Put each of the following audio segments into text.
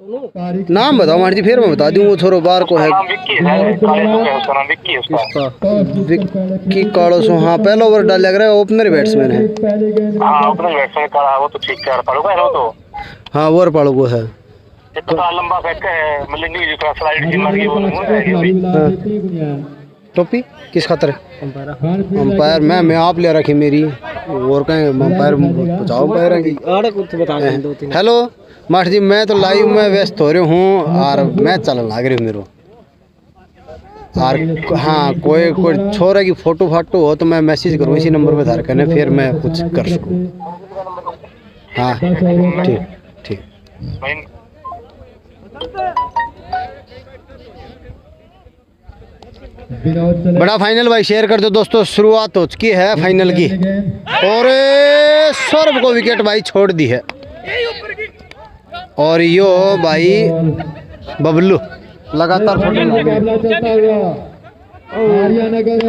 नाम बताओ मार जी, फिर मैं बता दूँ। वो छोरो बार को है विक्की कालो सो। हाँ पहला ओवर डाल लग रहा है, ओपनर बैट्समैन है। वो तो ठीक कर पालूगा वो तो। हाँ ओवर पालो को है तो लंबा फेंक है मतलब नहीं जो स्लाइड सी मार के वो टोपी किस खातर अंपायर मैं आप ले रखी मेरी और कहें अंपायर बचाओ अंपायर। हेलो मास्टर जी, मैं तो लाइव में व्यस्त हो रही हूँ और मैच चल लग रही हूँ मेरे और हाँ कोई छोरा की फोटो फाटो हो तो मैं मैसेज करूँ इसी नंबर पे धार करने, फिर मैं कुछ कर सकूँ। हाँ ठीक ठीक। बड़ा फाइनल भाई शेयर कर दो दोस्तों, शुरुआत हो चुकी है फाइनल की और सौरभ को विकेट भाई छोड़ दी है और यो भाई बबलू लगातार मुकाबला चलता हुआ आर्यनगर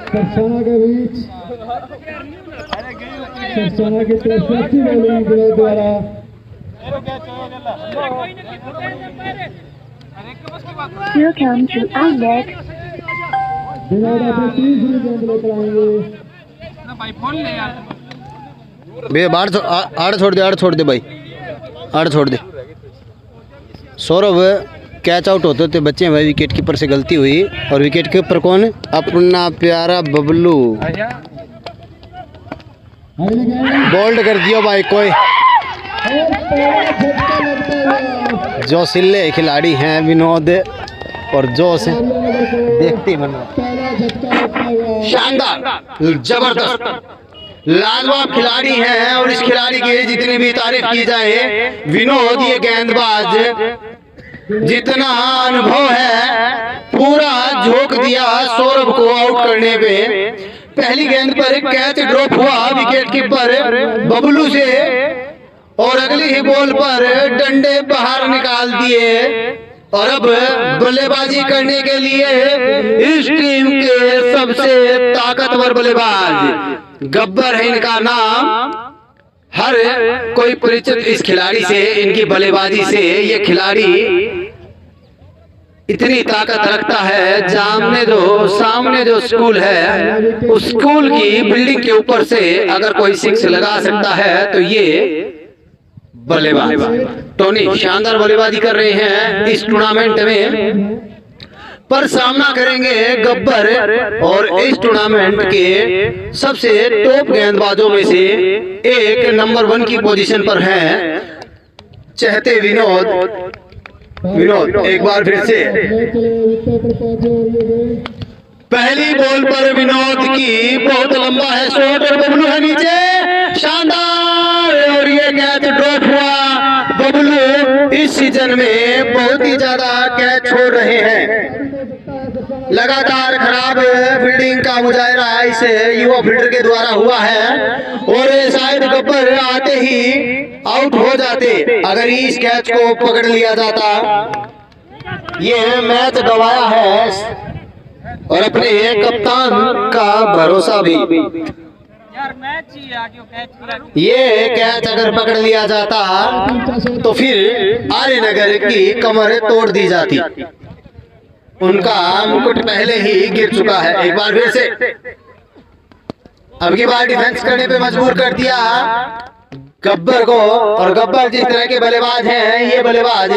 सरसाना के बीच सरसाना की तरफ से अच्छी बॉलिंग द्वारा Welcome to INET. तीसरी गेंद लेकर आएंगे। भैया बाहर आड़ छोड़ दे भाई, आड़ छोड़ दे। सौरभ कैच आउट होते थे बच्चे भाई, विकेट कीपर से गलती हुई और विकेट कीपर कौन? अपना प्यारा बबलू बोल्ड कर दिया भाई। कोई जो सिले खिलाड़ी हैं विनोद और जो से देखते मन शानदार जबरदस्त लाजवाब खिलाड़ी हैं और इस खिलाड़ी की जितनी भी तारीफ की जाए विनोद, ये गेंदबाज जितना अनुभव है पूरा झोंक दिया सौरभ को आउट करने पे। पहली गेंद पर कैच ड्रॉप हुआ विकेट कीपर बबलू से और अगली ही बॉल पर डंडे बाहर निकाल दिए और अब बल्लेबाजी करने के लिए इस टीम के सबसे ताकतवर बल्लेबाज गब्बर है इनका नाम। हर कोई परिचित इस खिलाड़ी से, इनकी बल्लेबाजी से। ये खिलाड़ी इतनी ताकत रखता है, सामने जो स्कूल है उस स्कूल की बिल्डिंग के ऊपर से अगर कोई सिक्स लगा सकता है तो ये बल्लेबाज टोनी शानदार बल्लेबाजी कर रहे हैं इस टूर्नामेंट में, पर सामना करेंगे गब्बर और इस टूर्नामेंट के सबसे टॉप गेंदबाजों में से एक, नंबर 1 की पोजीशन पर हैं चहते विनोद। एक बार फिर से पहली बॉल पर विनोद की बहुत लंबा है शॉट और बबलू है नीचे, शानदार और ये कैच ड्रॉप हुआ। बबलू इस सीजन में बहुत ही ज्यादा कैच छोड़ रहे हैं, लगातार खराब फील्डिंग का मुजाहरा इस युवा फील्डर के द्वारा हुआ है और शायद गब्बर आते ही आउट हो जाते अगर इस कैच को पकड़ लिया जाता। ये मैच गवाया है और अपने कप्तान का भरोसा भी। ये कैच अगर पकड़ लिया जाता तो फिर आर्यनगर की कमर तोड़ दी जाती, उनका मुकुट पहले ही गिर चुका है। एक बार फिर से अब की बार डिफेंस करने पे मजबूर कर दिया गब्बर को और गब्बर जिस तरह के बल्लेबाज हैं, ये बल्लेबाज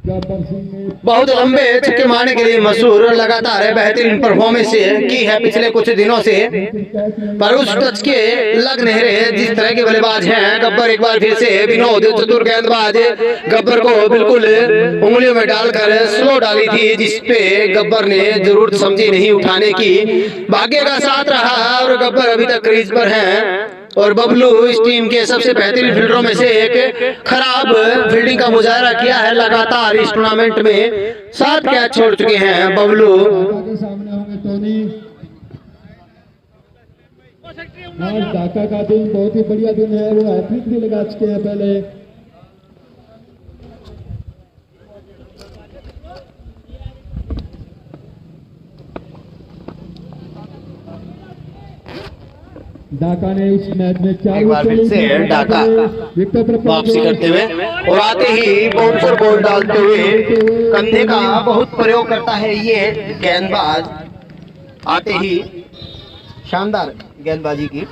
बहुत लंबे छक्के मारने के लिए मशहूर, लगातार बेहतरीन परफॉर्मेंस की है पिछले कुछ दिनों से, पर उस टच के लग नहीं रहे जिस तरह के बल्लेबाज हैं गब्बर। एक बार फिर से विनोद चतुर गेंदबाज गब्बर को बिल्कुल उंगलियों में डालकर स्लो डाली थी, जिसपे गब्बर ने जरूरत समझी नहीं उठाने की। भाग्य का साथ रहा और गब्बर अभी तक क्रीज पर हैं और बबलू इस टीम के सबसे बेहतरीन फील्डरों में से एक, खराब फील्डिंग का मुजाहरा किया है लगातार इस टूर्नामेंट में, 7 कैच छोड़ चुके हैं बबलू। सामने होंगे टोनी। आज ढाका का दिन बहुत ही बढ़िया दिन है, वो हैट्रिक भी लगा चुके हैं पहले। ढाका ने इस मैच में 4 एक बार फिर से ढाका वापसी करते हुए और आते ही बाउंसर बॉल डालते हुए कंधे का बहुत प्रयोग करता है ये गेंदबाज। आते ही शानदार गेंदबाजी की।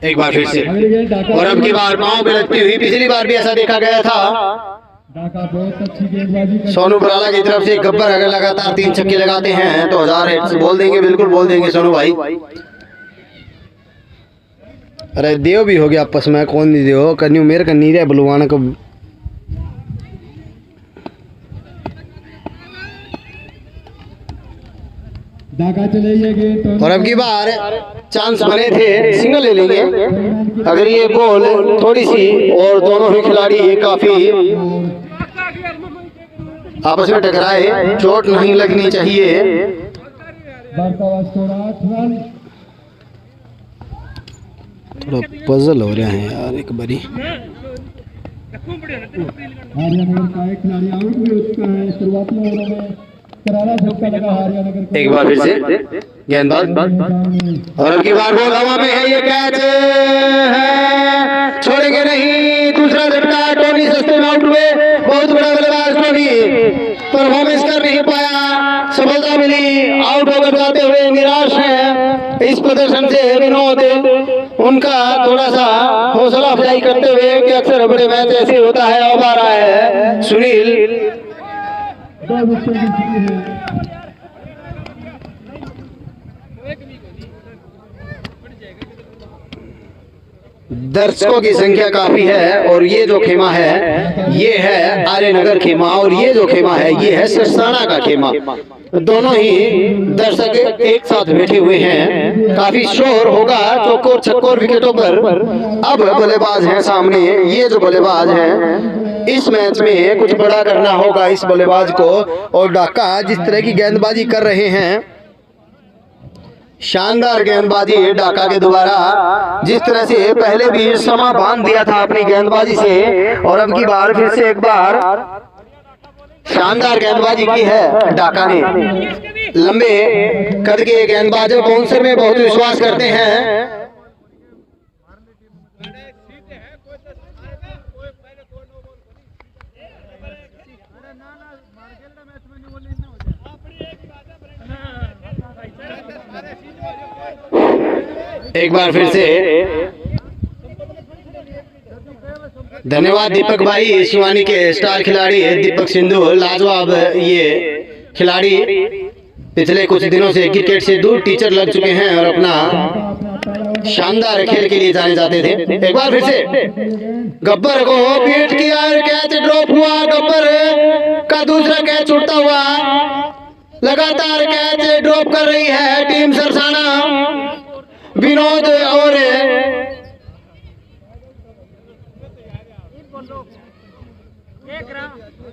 एक बार फिर से और अब की बार पांव पे लगती हुई, पिछली बार भी ऐसा देखा गया था। ढाका बहुत अच्छी गेंदबाजी करता है। सोनू बराला की तरफ से गब्बर अगर लगातार 3 छक्के लगाते हैं तो 1000 हिट्स बोल देंगे, बिल्कुल बोल देंगे सोनू भाई। अरे देव भी हो गया आपस में, कौन नहीं देव कन्यू मेरे कन्नी रे बलवान को। ढाका चले ये गेंद और अब की बार चांस बने थे, सिंगल ले लेंगे अगर ये बॉल थोड़ी सी, और दोनों ही खिलाड़ी काफी आपस में टकराए, चोट नहीं लगनी चाहिए। बढ़ता हुआ स्कोर 8 रन। थोड़ा पजल हो रहा है यार एक बारी। हरियाणा का एक खिलाड़ी आउट भी हो चुका है शुरुआती ओवरों में। करारा झटका लगा हरियाणा को। एक बार फिर से गेंदबाज और अब की बार बॉल हवा में है, ये कैच है, छोड़ेंगे नहीं। दूसरा झटका, टोनी सस्ते में आउट हुए। बहुत बड़ा बल्लेबाज टोनी परफॉर्मेंस कर नहीं पाया, सफलता मिली, आउट होकर जाते हुए निराश है इस प्रदर्शन से विनोद। उनका थोड़ा सा हौसला अफजाई करते हुए कि अक्सर बड़े मैच ऐसे होता है, अब आ रहा है सुनील। 2 विकेट की जीत है। दर्शकों की संख्या काफी है और ये जो खेमा है ये है आर्यनगर खेमा, और ये जो खेमा है ये है सरसाना का खेमा। दोनों ही दर्शक एक साथ बैठे हुए हैं, काफी शोर होगा चौकोर छक्कोर विकेटों पर। अब बल्लेबाज हैं सामने, ये जो बल्लेबाज हैं इस मैच में कुछ बड़ा करना होगा इस बल्लेबाज को। और ढाका जिस तरह की गेंदबाजी कर रहे हैं, शानदार गेंदबाजी ढाका के द्वारा, जिस तरह से पहले भी समा बांध दिया था अपनी गेंदबाजी से, और अब की बार फिर से एक बार शानदार गेंदबाजी की है ढाका ने। लंबे कद के गेंदबाज बाउंसर में बहुत विश्वास करते हैं। एक बार फिर से धन्यवाद दीपक भाई, शिवानी के स्टार खिलाड़ी दीपक सिंधु, लाजवाब ये खिलाड़ी पिछले कुछ दिनों से क्रिकेट से दूर टीचर लग चुके हैं और अपना शानदार खेल के लिए जाने जाते थे। एक बार फिर से गब्बर को बीट किया, कैच ड्रॉप हुआ, गब्बर का दूसरा कैच उड़ता हुआ, लगातार कैच ड्रॉप कर रही है टीम सरसाना। विनोद और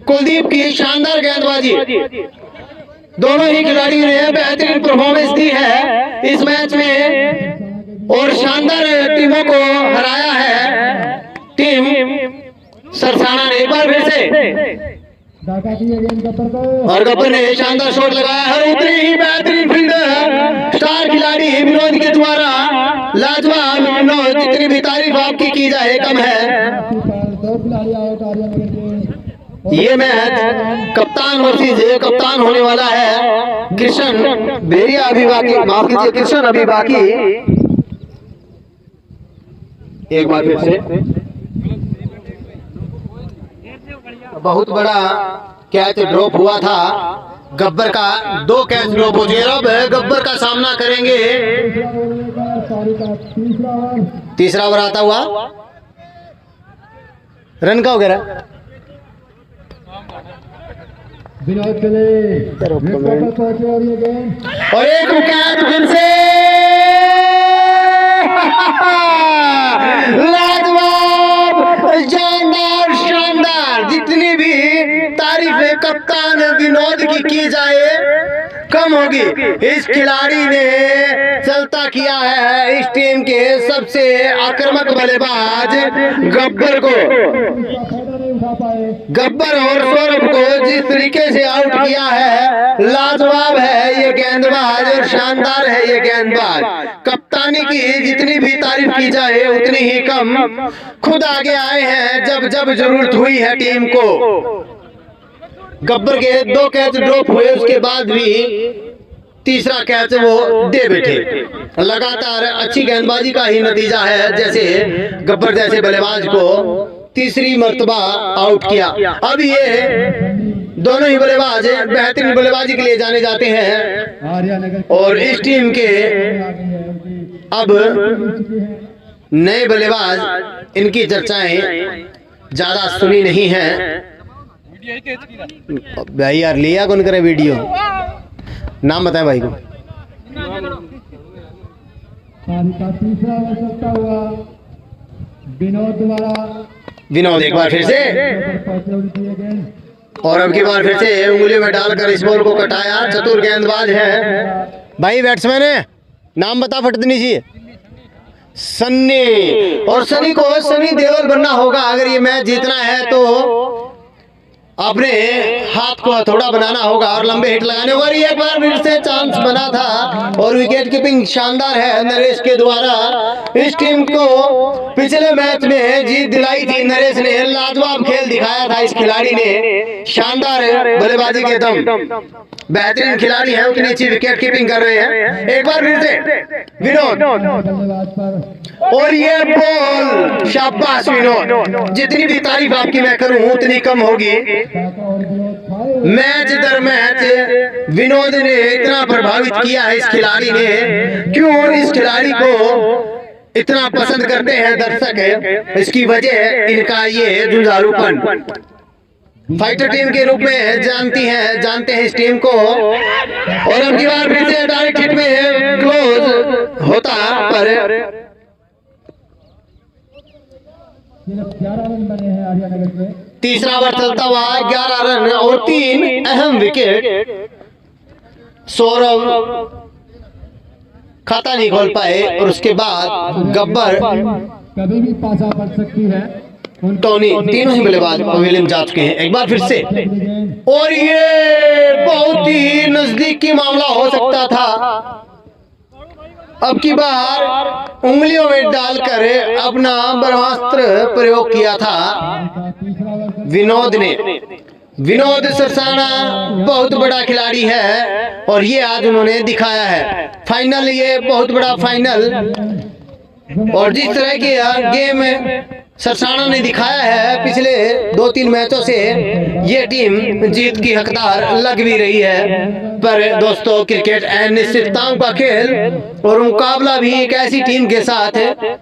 कुलदीप की शानदार गेंदबाजी, दोनों ही खिलाड़ियों ने बेहतरीन परफॉर्मेंस दी है इस मैच में और शानदार टीमों को हराया है टीम सरसाना ने। एक बार फिर से ढाका की गेंद गब्बर को, और गब्बर ने शानदार शॉट लगाया है, उतनी ही बेहतरीन फील्डर स्टार खिलाड़ी विनोद के द्वारा। लाजवाब विनोद, जितनी भी तारीफ आपकी की जाए कम है। 2 खिलाड़ी आउट हरियाणा के। ये मैच कप्तान वर्सेस कप्तान होने वाला है। कृष्ण भेरिया अभी बाकी, माफ कीजिए कृष्ण अभी बाकी। एक बार फिर से बहुत बड़ा कैच ड्रॉप हुआ था गब्बर का, 2 कैच ड्रॉप हो गए। अब गब्बर का सामना करेंगे। तीसरा ओवर आता हुआ, रन का वगैरह विनोद चले और ये गेंद और एक विकेट फिर से। लाजवाब, जानदार, शानदार, जितनी भी तारीफ कप्तान विनोद की जाए कम होगी। इस खिलाड़ी ने चलता किया है इस टीम के सबसे आक्रामक बल्लेबाज गब्बर को। बना पाए। गब्बर और सौरभ को जिस तरीके से आउट किया है, लाजवाब है ये गेंदबाज और शानदार है ये गेंदबाज। कप्तानी की जितनी भी तारीफ की जाए उतनी ही कम। खुद आगे आए हैं जब जब जरूरत हुई है टीम को। गब्बर के 2 कैच ड्रॉप हुए, उसके बाद भी तीसरा कैच वो दे बैठे। लगातार अच्छी गेंदबाजी का ही नतीजा है, जैसे गब्बर जैसे बल्लेबाज को तीसरी मर्तबा आउट किया। अब ये दोनों ही बल्लेबाज बेहतरीन बल्लेबाजी के लिए जाने जाते हैं आर्यानगर और इस टीम के अब नए बल्लेबाज, इनकी चर्चाएं ज्यादा सुनी नहीं है। भाई यार लिया कौन करे वीडियो, नाम बताएं भाई को। पारी का तीसरा ओवर चलता हुआ विनोद द्वारा विनोद एक बार फिर से, और अब की बार फिर से उंगलियों में डालकर इस बॉल को कटाया। चतुर गेंदबाज है भाई। बैट्समैन है, नाम बता फटदनी जी। सन्नी, और सनी को सनी देओल बनना होगा अगर ये मैच जीतना है तो अपने हाथ को थोड़ा बनाना होगा और लंबे हिट लगाने होगा। एक बार फिर से चांस बना था और विकेट कीपिंग शानदार है नरेश के द्वारा। इस टीम को पिछले मैच में जीत दिलाई थी नरेश ने। लाजवाब खेल दिखाया था इस खिलाड़ी ने, शानदार बल्लेबाजी के दम, बेहतरीन खिलाड़ी है, उतनी अच्छी विकेट कीपिंग कर रहे हैं। एक बार फिर से विनोद, और ये बॉल, शाबाश विनोद। जितनी भी तारीफ आपकी मैं करूं उतनी कम होगी। मैच दर मैच विनोद ने इतना प्रभावित किया है इस खिलाड़ी ने। क्यों इस खिलाड़ी को इतना पसंद करते हैं दर्शक, इसकी वजह इनका ये जुझारूपन। फाइटर टीम के रूप में जानते हैं इस टीम को। और अब की बार फिर से डायरेक्ट हिट में क्लोज होता, पर 11 रन बने हैं आर्यानगर में। तीसरा ओवर चलता हुआ 11 रन और 3 अहम विकेट। सौरभ खाता नहीं खोल पाए और उसके बाद गब्बर, कभी भी पासा पड़ सकती है। टोनी, तीनों ही बल्लेबाज विलियम जा चुके हैं। एक बार फिर से, और ये बहुत ही नजदीकी मामला हो सकता था। अब की बार उंगलियों में डालकर अपना ब्रह्मास्त्र प्रयोग किया था विनोद ने। विनोद सरसाना बहुत बड़ा खिलाड़ी है और ये आज उन्होंने दिखाया है। फाइनल, ये बहुत बड़ा फाइनल, और जिस तरह के गेम सरसाना ने दिखाया है पिछले 2-3 मैचों से, ये टीम जीत की हकदार लग भी रही है। पर दोस्तों, क्रिकेट अनिश्चितताओं का खेल, और मुकाबला भी एक ऐसी टीम के साथ है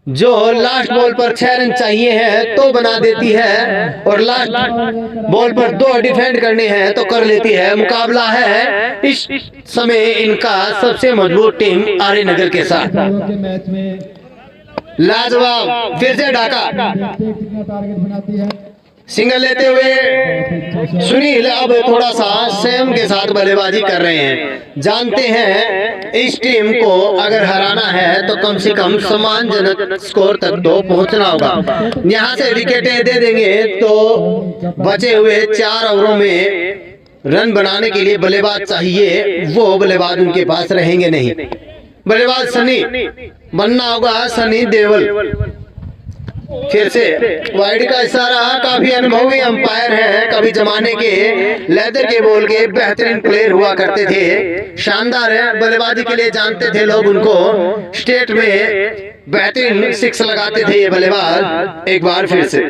जो लास्ट बॉल पर 6 रन चाहिए है तो बना देती है, और लास्ट बॉल पर 2 डिफेंड करने हैं तो कर लेती है। मुकाबला है इस समय इनका सबसे मजबूत टीम आर्यनगर के साथ। मैच में लाजवाब, फिर से ढाका, टारगेट बनाती है। सिंगल लेते हुए सुनील अब थोड़ा सा संयम के साथ बल्लेबाजी कर रहे हैं। जानते हैं इस टीम को अगर हराना है तो कम से कम सम्मानजनक स्कोर तक तो पहुंचना होगा। यहां से विकेटें दे देंगे तो बचे हुए 4 ओवरों में रन बनाने के लिए बल्लेबाज चाहिए, वो बल्लेबाज उनके पास रहेंगे नहीं। बल्लेबाज सनी बनना होगा, सनी देओल। फिर से वाइड का इशारा, काफी अनुभवी अंपायर हैं, कभी जमाने के लेदर के बॉल के बेहतरीन प्लेयर हुआ करते थे। शानदार है, बल्लेबाजी के लिए जानते थे लोग उनको। स्टेट में बेहतरीन 6 लगाते थे ये बल्लेबाज। एक बार फिर से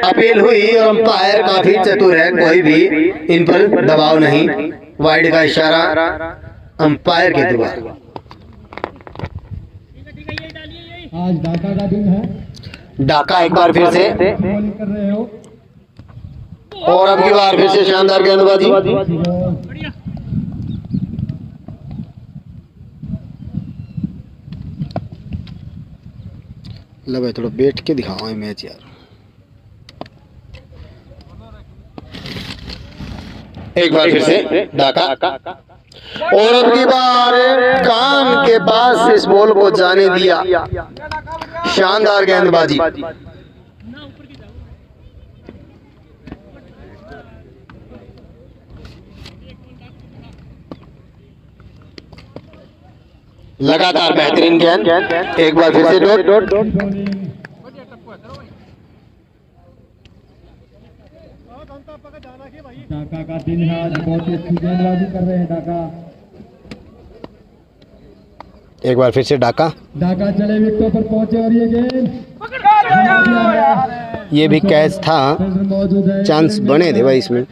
अपील हुई और अंपायर काफी चतुर है, कोई भी इन पर दबाव नहीं। वाइड का इशारा अंपायर के द्वारा। आज ढाका का दिन है। ढाका एक बार फिर से, बॉलिंग कर रहे हो, और अब की बार फिर से शानदार गेंदबाजी। लो भाई थोड़ा बैठ के दिखाओ मैच यार। एक बार फिर से ढाका, और अब की बार कान के पास इस बॉल को जाने दिया। शानदार गेंदबाजी। लगातार बेहतरीन गेंद, एक बार फिर से डॉट। ढाका का दिन है आज, बहुत ही अच्छी गेंदबाजी कर रहे हैं ढाका। एक बार फिर से ढाका, ढाका चले विकेटों पर पहुंचे और ये गेंद ये भी कैच था, मौजूद है। चांस बने थे भाई इसमें।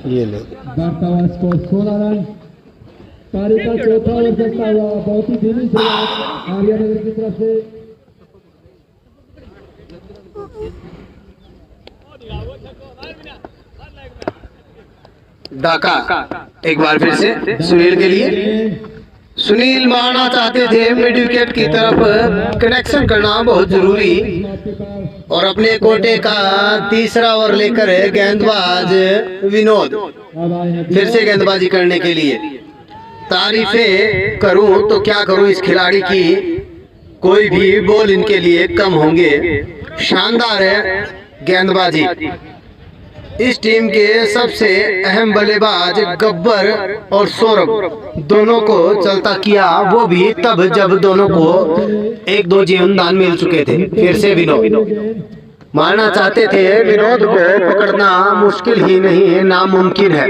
ये ले बढ़ता हुआ स्कोर 16 रन। पारी का चौथा ओवर चलता हुआ, बहुत ही धीमी शुरुआत आर्यनगर की तरफ से। ढाका एक बार फिर से सुनील के लिए। सुनील मारना चाहते थे मिड विकेट की तरफ, कनेक्शन करना बहुत जरूरी। और अपने कोटे का तीसरा ओवर लेकर गेंदबाज विनोद फिर से गेंदबाजी करने के लिए। तारीफें करूं तो क्या करूं इस खिलाड़ी की, कोई भी बॉल इनके लिए कम होंगे। शानदार है गेंदबाजी। इस टीम के सबसे अहम बल्लेबाज गब्बर और सौरभ दोनों को चलता किया, वो भी तब जब दोनों को 1-2 जीवन दान मिल चुके थे। फिर से विनोद मारना चाहते थे, विनोद को पकड़ना मुश्किल ही नहीं नामुमकिन है।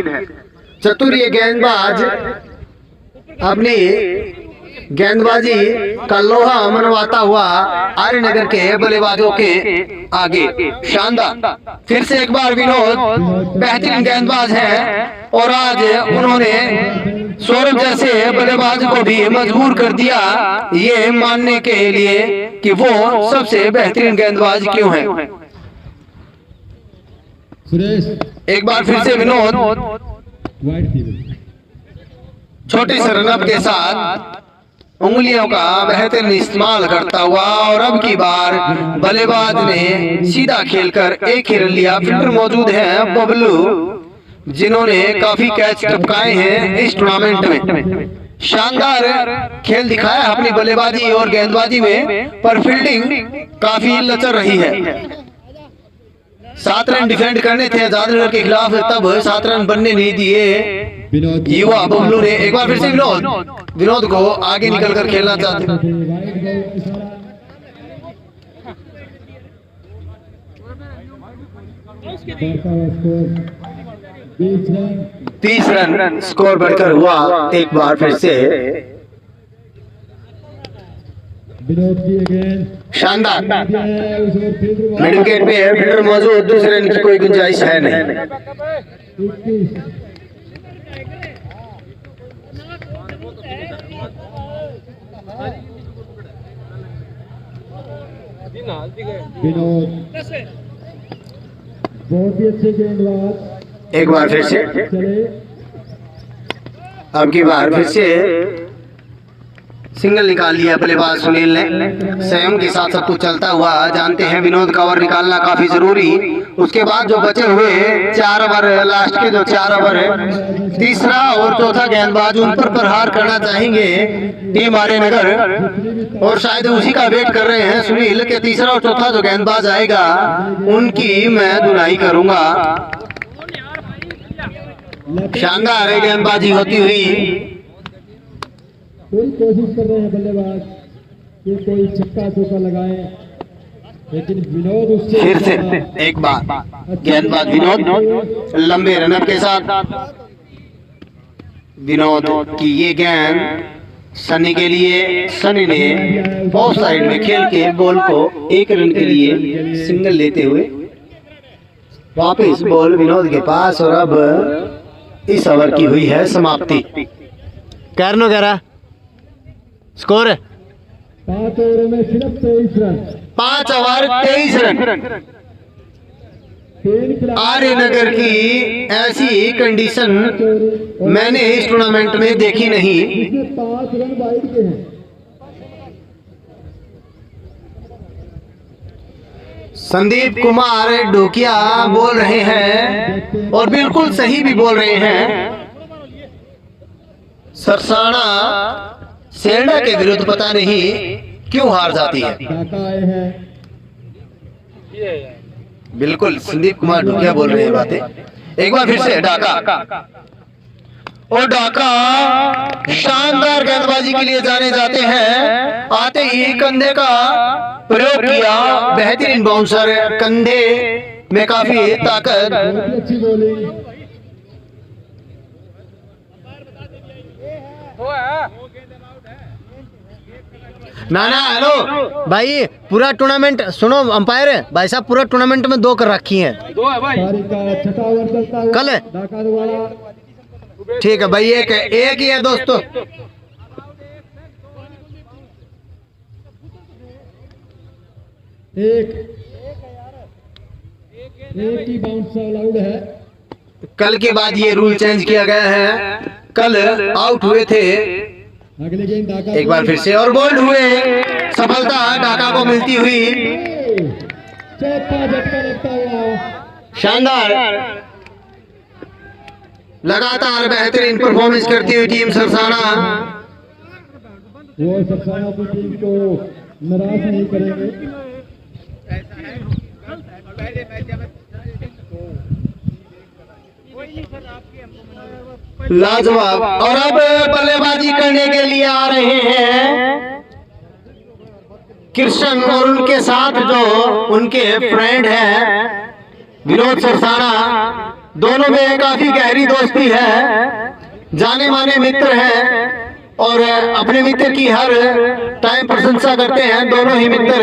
चतुर ये गेंदबाज अपनी गेंदबाजी का लोहा मनवाता हुआ आर्यनगर के बल्लेबाजों के आगे। शानदार, फिर से एक बार विनोद बेहतरीन गेंदबाज है और आज उन्होंने सौरभ जैसे बल्लेबाज को भी मजबूर कर दिया ये मानने के लिए कि वो सबसे बेहतरीन गेंदबाज क्यों है। सुरेश एक बार फिर से विनोद वाइड थी। छोटे से रनअप के साथ उंगलियों का बेहतरीन इस्तेमाल करता हुआ और अब की बार बल्लेबाज ने सीधा खेलकर एक ही रन लिया। फील्डर मौजूद है बबलू, जिन्होंने काफी कैच टपकाए हैं इस टूर्नामेंट में। शानदार खेल दिखाया अपनी बल्लेबाजी और गेंदबाजी में, पर फील्डिंग काफी लचर रही है। 7 रन डिफेंड करने थे आजादनगर के खिलाफ, तब 7 रन बनने नहीं दिए युवा बबलू ने। एक बार फिर से विनोद को आगे निकलकर खेलना चाहते हैं। 30 रन स्कोर बढ़कर हुआ। एक बार फिर से विनोद की गेंद शानदार मिड विकेट पे है, फील्डर मौजूद, दूसरे रन की कोई गुंजाइश है नहीं। विनोद बहुत ही अच्छे गेंदबाज। एक बार फिर से, चले अब की बार फिर से सिंगल निकाल लिया बल्लेबाज सुनील ने। संयम के साथ सब कुछ चलता हुआ जानते हैं विनोद का ओवर निकालना काफी जरूरी। उसके बाद जो बचे हुए 4 ओवर, लास्ट के जो 4 ओवर है, तीसरा और चौथा गेंदबाज उन पर प्रहार करना चाहेंगे टीम आर्यनगर, और शायद उसी का वेट कर रहे हैं सुनील के तीसरा और चौथा जो गेंदबाज आएगा उनकी मैं धुनाई करूंगा। शानदार है गेंदबाजी होती हुई। पूरी कोशिश कर रहे हैं बल्लेबाज कि कोई छक्का चौका लगाए, लेकिन विनोद उससे फिर से एक बार गेंदबाज विनोद लंबे रनअप के साथ। विनोद की ये गेंद सनी के लिए, सनी ने ऑफ साइड में खेल के बॉल को 1 रन के लिए सिंगल लेते हुए वापस बॉल विनोद के पास, और अब इस ओवर की हुई है समाप्ति। करनो कह रहा स्कोर 5 ओवर में सिर्फ 23 रन, 5 ओवर 23 रन। आर्यनगर की ऐसी कंडीशन मैंने इस टूर्नामेंट में देखी नहीं। 5 रन वाइड के हैं। संदीप कुमार ढोकिया बोल रहे हैं और बिल्कुल सही भी बोल रहे हैं। सरसाना सेरडा के विरुद्ध पता नहीं क्यों हार जाती है? ढाका आए हैं। बिल्कुल संदीप कुमार ढुकिया बोल रहे हैं बातें। एक बार फिर से ढाका, और ढाका शानदार गेंदबाजी के लिए जाने जाते हैं। आते ही कंधे का प्रयोग किया, बेहतरीन बाउंसर, कंधे में काफी ताकत। बहुत ही अच्छी बॉलिंग। ना हेलो भाई, पूरा टूर्नामेंट सुनो, अंपायर भाई साहब पूरा टूर्नामेंट में 2 कर रखी हैं। पारी का छठा ओवर चलता हुआ कल है? ढाका द्वारा। ठीक है भाई, एक ही है दोस्तों। एक ही बाउंस अलाउड है। कल के बाद ये रूल चेंज किया गया है। कल आउट हुए थे, अगले गेंद ढाका एक बार फिर से और बोल्ड हुए। सफलता ढाका को मिलती हुई। चौथा झटका लगता हुआ। शानदार, लगातार बेहतरीन परफॉर्मेंस करती हुई टीम सरसाना। वो सरसाना की टीम को नाराज नहीं करेंगे। लाजवाब। और अब बल्लेबाजी करने के लिए आ रहे हैं कृष्ण और उनके साथ जो उनके फ्रेंड हैं विनोद सरसाना। दोनों में काफी गहरी दोस्ती है, जाने माने मित्र हैं और अपने मित्र की हर टाइम प्रशंसा करते हैं दोनों ही मित्र।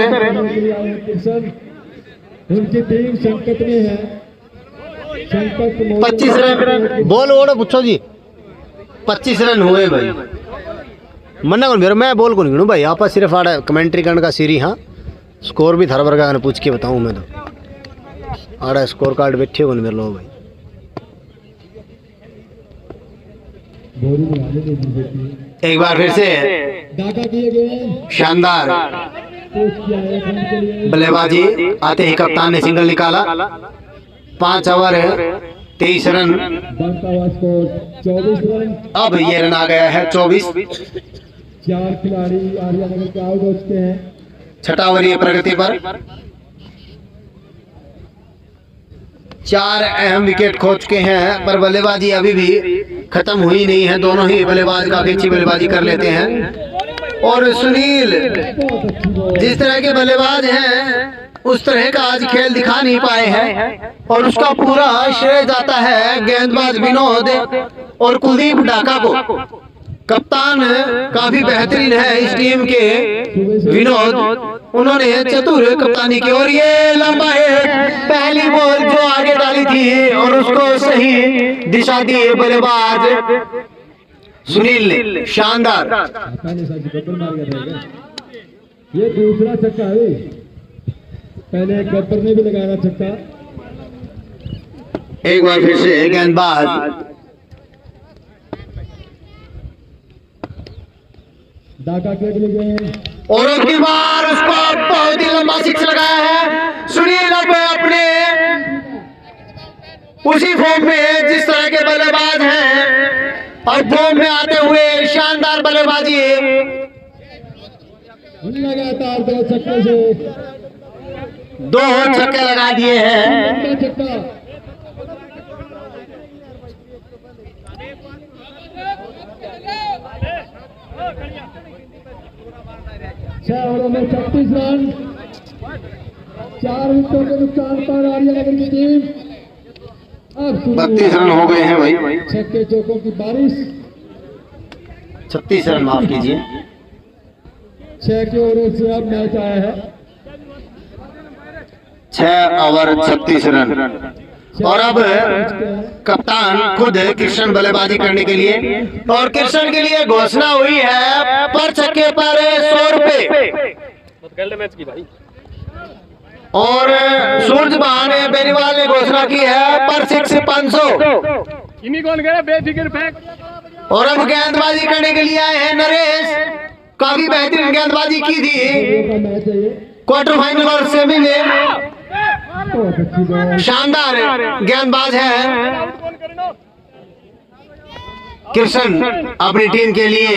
उनकी टीम संकट में है। 25 रन बॉल ओढ़ो पूछो जी। 25 रन हुए भाई। मन्ना कौन मेरा, मैं बोल कौन गिनू भाई। आप सिर्फ आड़ा कमेंट्री करने का सीरी। हाँ स्कोर भी थर वर्गा पूछ के बताऊं मैं तो। आड़ा स्कोर कार्ड बैठे कौन मेरे लो भाई। एक बार फिर से ढाका किए गए शानदार बल्लेबाजी। आते ही कप्तान ने सिंगल निकाला। 5 ओवर 23 रन। बनता हुआ स्कोर 24 रन। अब ये रन आ गया है 24। 4 खिलाड़ी आर्यनगर के आउट हो चुके हैं। छठा ओवर ये प्रगति पर। 4 अहम विकेट खो चुके हैं, पर बल्लेबाजी अभी भी खत्म हुई नहीं है। दोनों ही बल्लेबाज काफी अच्छी बल्लेबाजी कर लेते हैं। और सुनील जिस तरह के बल्लेबाज हैं उस तरह का आज खेल दिखा नहीं पाए हैं, और उसका पूरा श्रेय जाता है गेंदबाज विनोद और कुलदीप ढाका को। कप्तान काफी बेहतरीन है इस टीम के विनोद, उन्होंने चतुर कप्तानी की। और ये लंबा है, पहली बॉल जो आगे डाली थी और उसको सही दिशा दी बल्लेबाज सुनील ने। शानदार। ये दूसरा छक्का है। पहले गब्बर ने भी लगाया छक्का। एक बार फिर से गेंदबाज ढाका के अगले गेंद और उसकी बार उसको बहुत ही लंबा 6 लगाया है सुनील। अब अपने उसी फॉर्म में जिस तरह के बल्लेबाज हैं और फॉर्म में आते हुए शानदार बल्लेबाजी। लगातार 2 छक्के से 2 छक्के लगा दिए हैं। छक्का। 6 ओवरों में 36 रन। 4 विकेटों के नुकसान पर आर्यनगर की टीम अब 32 रन हो गए हैं भाई। छक्के चौकों की बारिश। 36 रन माफ कीजिए। 6 के ओवरों से अब मैच आया है। 6 ओवर 36 रन। और अब कप्तान खुद कृष्ण बल्लेबाजी करने के लिए, और कृष्ण के लिए घोषणा हुई है पर छक्के पर 100 रुपए। और सूरजभान बेनीवाल ने घोषणा की है पर 6 500। और अब गेंदबाजी करने के लिए आए हैं नरेश। काफी बेहतरीन गेंदबाजी की थी क्वार्टर फाइनल और सेमी में। शानदार गेंदबाज है कृष्ण अपनी टीम के लिए।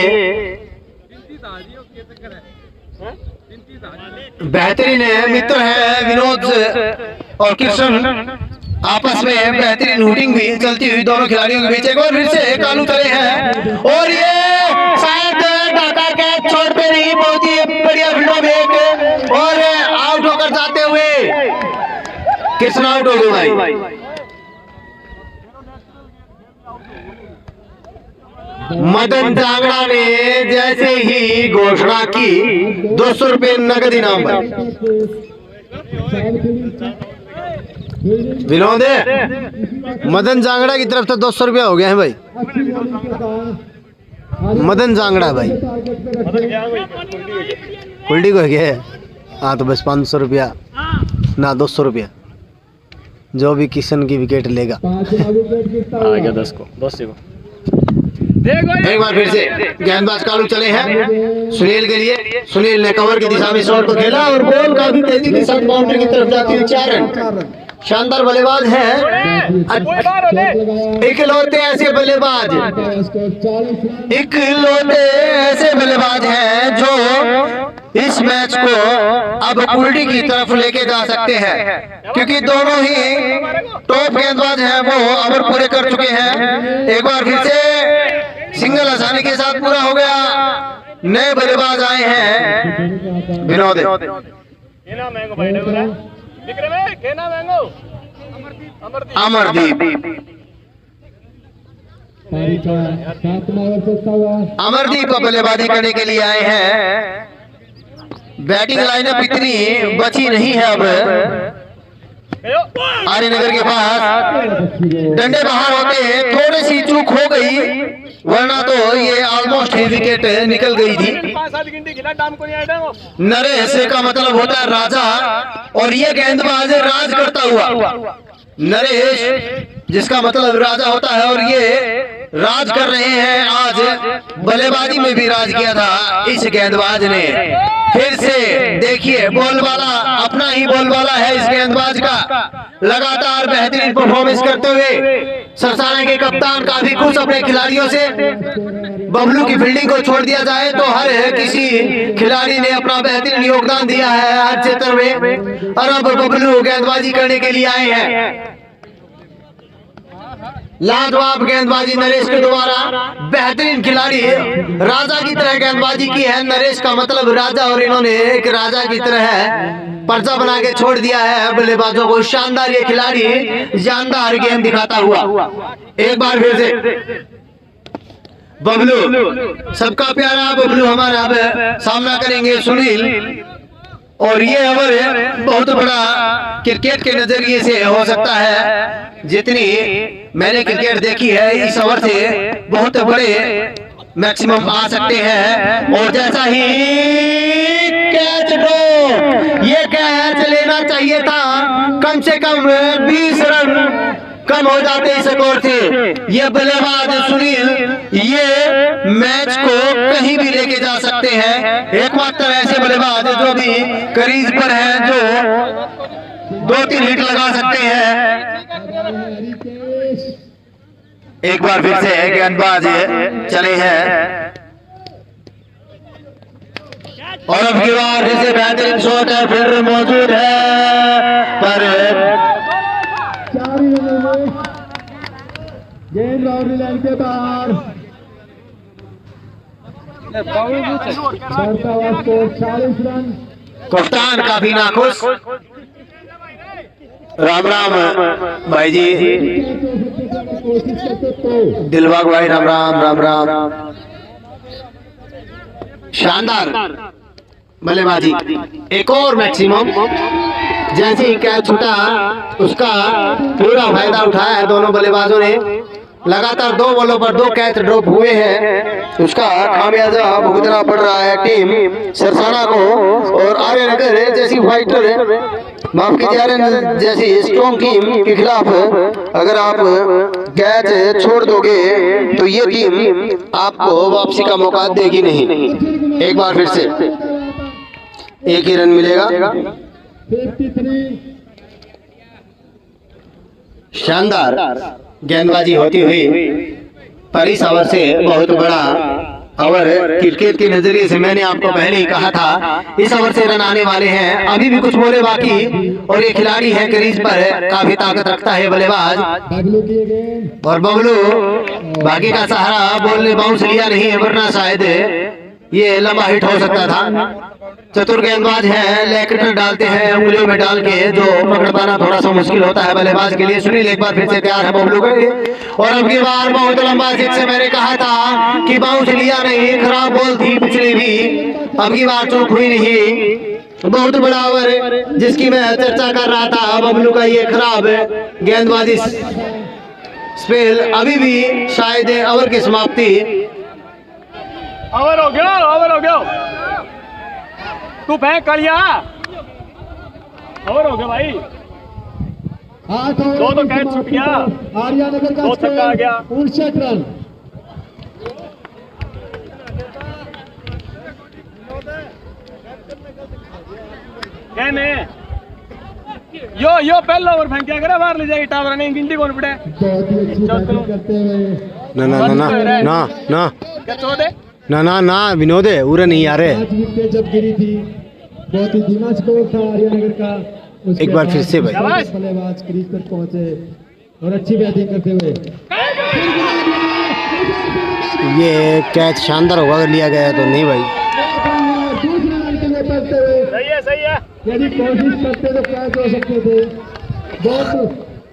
बेहतरीन मित्र है विनोद और कृष्ण, आपस में बेहतरीन हुटिंग भी चलती हुई दोनों खिलाड़ियों के बीच। एक बार फिर से कालू चले हैं और ये शायद ढाका कैच छोड़ते नहीं, बहुत ही बढ़िया फील्डों में एक और आउट होकर जाते हुए कृष्ण आउट हो गए भाई। मदन जांगड़ा ने जैसे ही घोषणा की 200 रुपये नगद इनाम भाई। विनोद मदन जांगड़ा की तरफ से 200 रुपया हो गया है भाई। मदन जांगड़ा भाई कुल्डी को गया है। हाँ तो बस 500 रुपया ना 200 रुपया जो भी किशन की विकेट लेगा। आ गया 10 को 10 को। एक बार फिर से गेंदबाज कालू चले हैं सुनील के लिए। सुनील ने कवर की दिशा में शॉट को खेला और बॉल काफी तेजी के साथ बाउंड्री की तरफ जाती हुई 4 रन। शानदार बल्लेबाज है, इकलौते ऐसे बल्लेबाज, इकलौते ऐसे बल्लेबाज हैं जो इस मैच को अब उल्टी की तरफ लेके जा सकते हैं, क्योंकि दोनों ही टॉप गेंदबाज हैं, वो ओवर पूरे कर चुके हैं। एक बार फिर से सिंगल आसानी के साथ पूरा हो गया। नए बल्लेबाज आए हैं विनोद, अमरदीप। अमरदीप को बल्लेबाजी करने के लिए आए हैं। बैटिंग लाइनअप इतनी बची नहीं है अब। आर्यनगर के पास डंडे बाहर होते थोड़ी सी चूक हो गई, वरना तो ये ऑलमोस्ट ही विकेट निकल गई थी। नरेश का मतलब होता है राजा, और ये गेंदबाज राज करता हुआ नरेश, जिसका मतलब राजा होता है, और ये राज कर रहे हैं। आज बल्लेबाजी में भी राज किया था इस गेंदबाज ने। फिर से देखिए बॉल वाला अपना ही बॉल वाला है इस गेंदबाज का, लगातार बेहतरीन परफॉर्मेंस करते हुए सरसाना के कप्तान काफी खुश अपने खिलाड़ियों से। बबलू की फील्डिंग को छोड़ दिया जाए तो हर किसी खिलाड़ी ने अपना बेहतरीन योगदान दिया है आज क्षेत्र में, और अब बबलू गेंदबाजी करने के लिए आए हैं। लाजवाब गेंदबाजी नरेश के द्वारा, बेहतरीन खिलाड़ी राजा की तरह गेंदबाजी की है। नरेश का मतलब राजा, और इन्होंने एक राजा की तरह पर्चा बना के छोड़ दिया है बल्लेबाजों को। शानदार ये खिलाड़ी जानदार गेम दिखाता हुआ। एक बार फिर से बबलू, सबका प्यारा बबलू हमारा अब सामना करेंगे सुनील, और ये ओवर बहुत बड़ा क्रिकेट के नजरिए से हो सकता है। जितनी मैंने क्रिकेट देखी है, इस ओवर से बहुत बड़े मैक्सिमम आ सकते हैं। और जैसा ही कैच ड्रॉप, ये कैच लेना चाहिए था, कम से कम 20 रन कम हो जाते इस स्कोर से। ये बल्लेबाज सुनील ये मैच को कहीं भी लेके जा सकते हैं। एकमात्र ऐसे बल्लेबाज जो भी क्रीज पर हैं, जो 2-3 हिट लगा सकते हैं। एक बार फिर से गेंदबाज चले हैं, और अब की बार फिर से बेहतरीन शॉट है, फिर मौजूद है, पर गेंद बाउंड्री लाइन के बाहर। 40 रन। कप्तान काफी नाखुश। राम राम भाई जी, दिलबाग भाई, राम राम राम राम। शानदार बल्लेबाजी, एक और मैक्सिमम। जैसे ही कैच छूटा उसका पूरा फायदा उठाया है दोनों बल्लेबाजों ने। लगातार 2 बॉलों पर 2 कैच ड्रॉप हुए हैं, उसका खामियाजा भुगतना पड़ रहा है टीम सरसाना को। और आर्यनगर जैसी फाइटर, माफ कीजिए, आर्यनगर जैसी स्ट्रॉन्ग टीम के खिलाफ अगर आप कैच छोड़ दोगे तो ये टीम आपको वापसी का मौका देगी नहीं। एक बार फिर से एक ही रन मिलेगा। 53। शानदार गेंदबाजी होती हुई पर इस ओवर से बहुत बड़ा ओवर क्रिकेट के नजरिए से मैंने आपको पहले ही कहा था इस ओवर से रन आने वाले हैं। अभी भी कुछ बोले बाकी, और ये खिलाड़ी है क्रीज पर, काफी ताकत रखता है बल्लेबाज। बबलू की गेंद और बबलू बाकी का सहारा, बॉल ने बाउंस लिया नहीं है, वरना शायद ये लंबा हिट हो सकता था। चतुर गेंदबाज है, लेग डालते हैं उंगलियों में डाल के, जो पकड़ पाना थोड़ा सा मुश्किल होता है बल्लेबाज के लिए। सुनील एक बार फिर से तैयार है बबलू के लिए, और अब की बार बहुत लंबा सिक्स से मैंने कहा था कि बाउंस लिया नहीं, खराब बॉल थी पिछली भी, अब की बार चूक हुई नहीं। बहुत बड़ा ओवर जिसकी मैं चर्चा कर रहा था, बबलू का ये खराब गेंदबाजी स्पेल। अभी भी शायद ओवर की समाप्ति। ओवर हो गया, ओवर हो गया। तू फेंक करिया, ओवर हो गया भाई। 8 ओवर दो तो की कैच छूट गया। आर्यानगर का दो छक्का आ गया। 59 रन। यो पहला ओवर फेंकिया करे, बाहर ले जाएगी टावर नहीं, गिनती कौन पड़े। बहुत ही अच्छी बैटिंग करते हुए ना ना ना ना ना ना क्या चौदह ना ना ना विनोद है उरे नहीं आ रहे। 5 विकेट जब गिरी थी, बहुत ही धीमा स्कोर था आर्यानगर का। उसके एक बार फिर से भाई। बाद बल्लेबाज क्रीज पर पहुंचे और अच्छी बैटिंग करते हुए ये कैच शानदार होगा अगर लिया गया तो। नहीं भाई, दूसरे रन के लिए पड़ते हुए सही है, सही है। यदि कोशिश करते तो कैच हो सकते थे। बहुत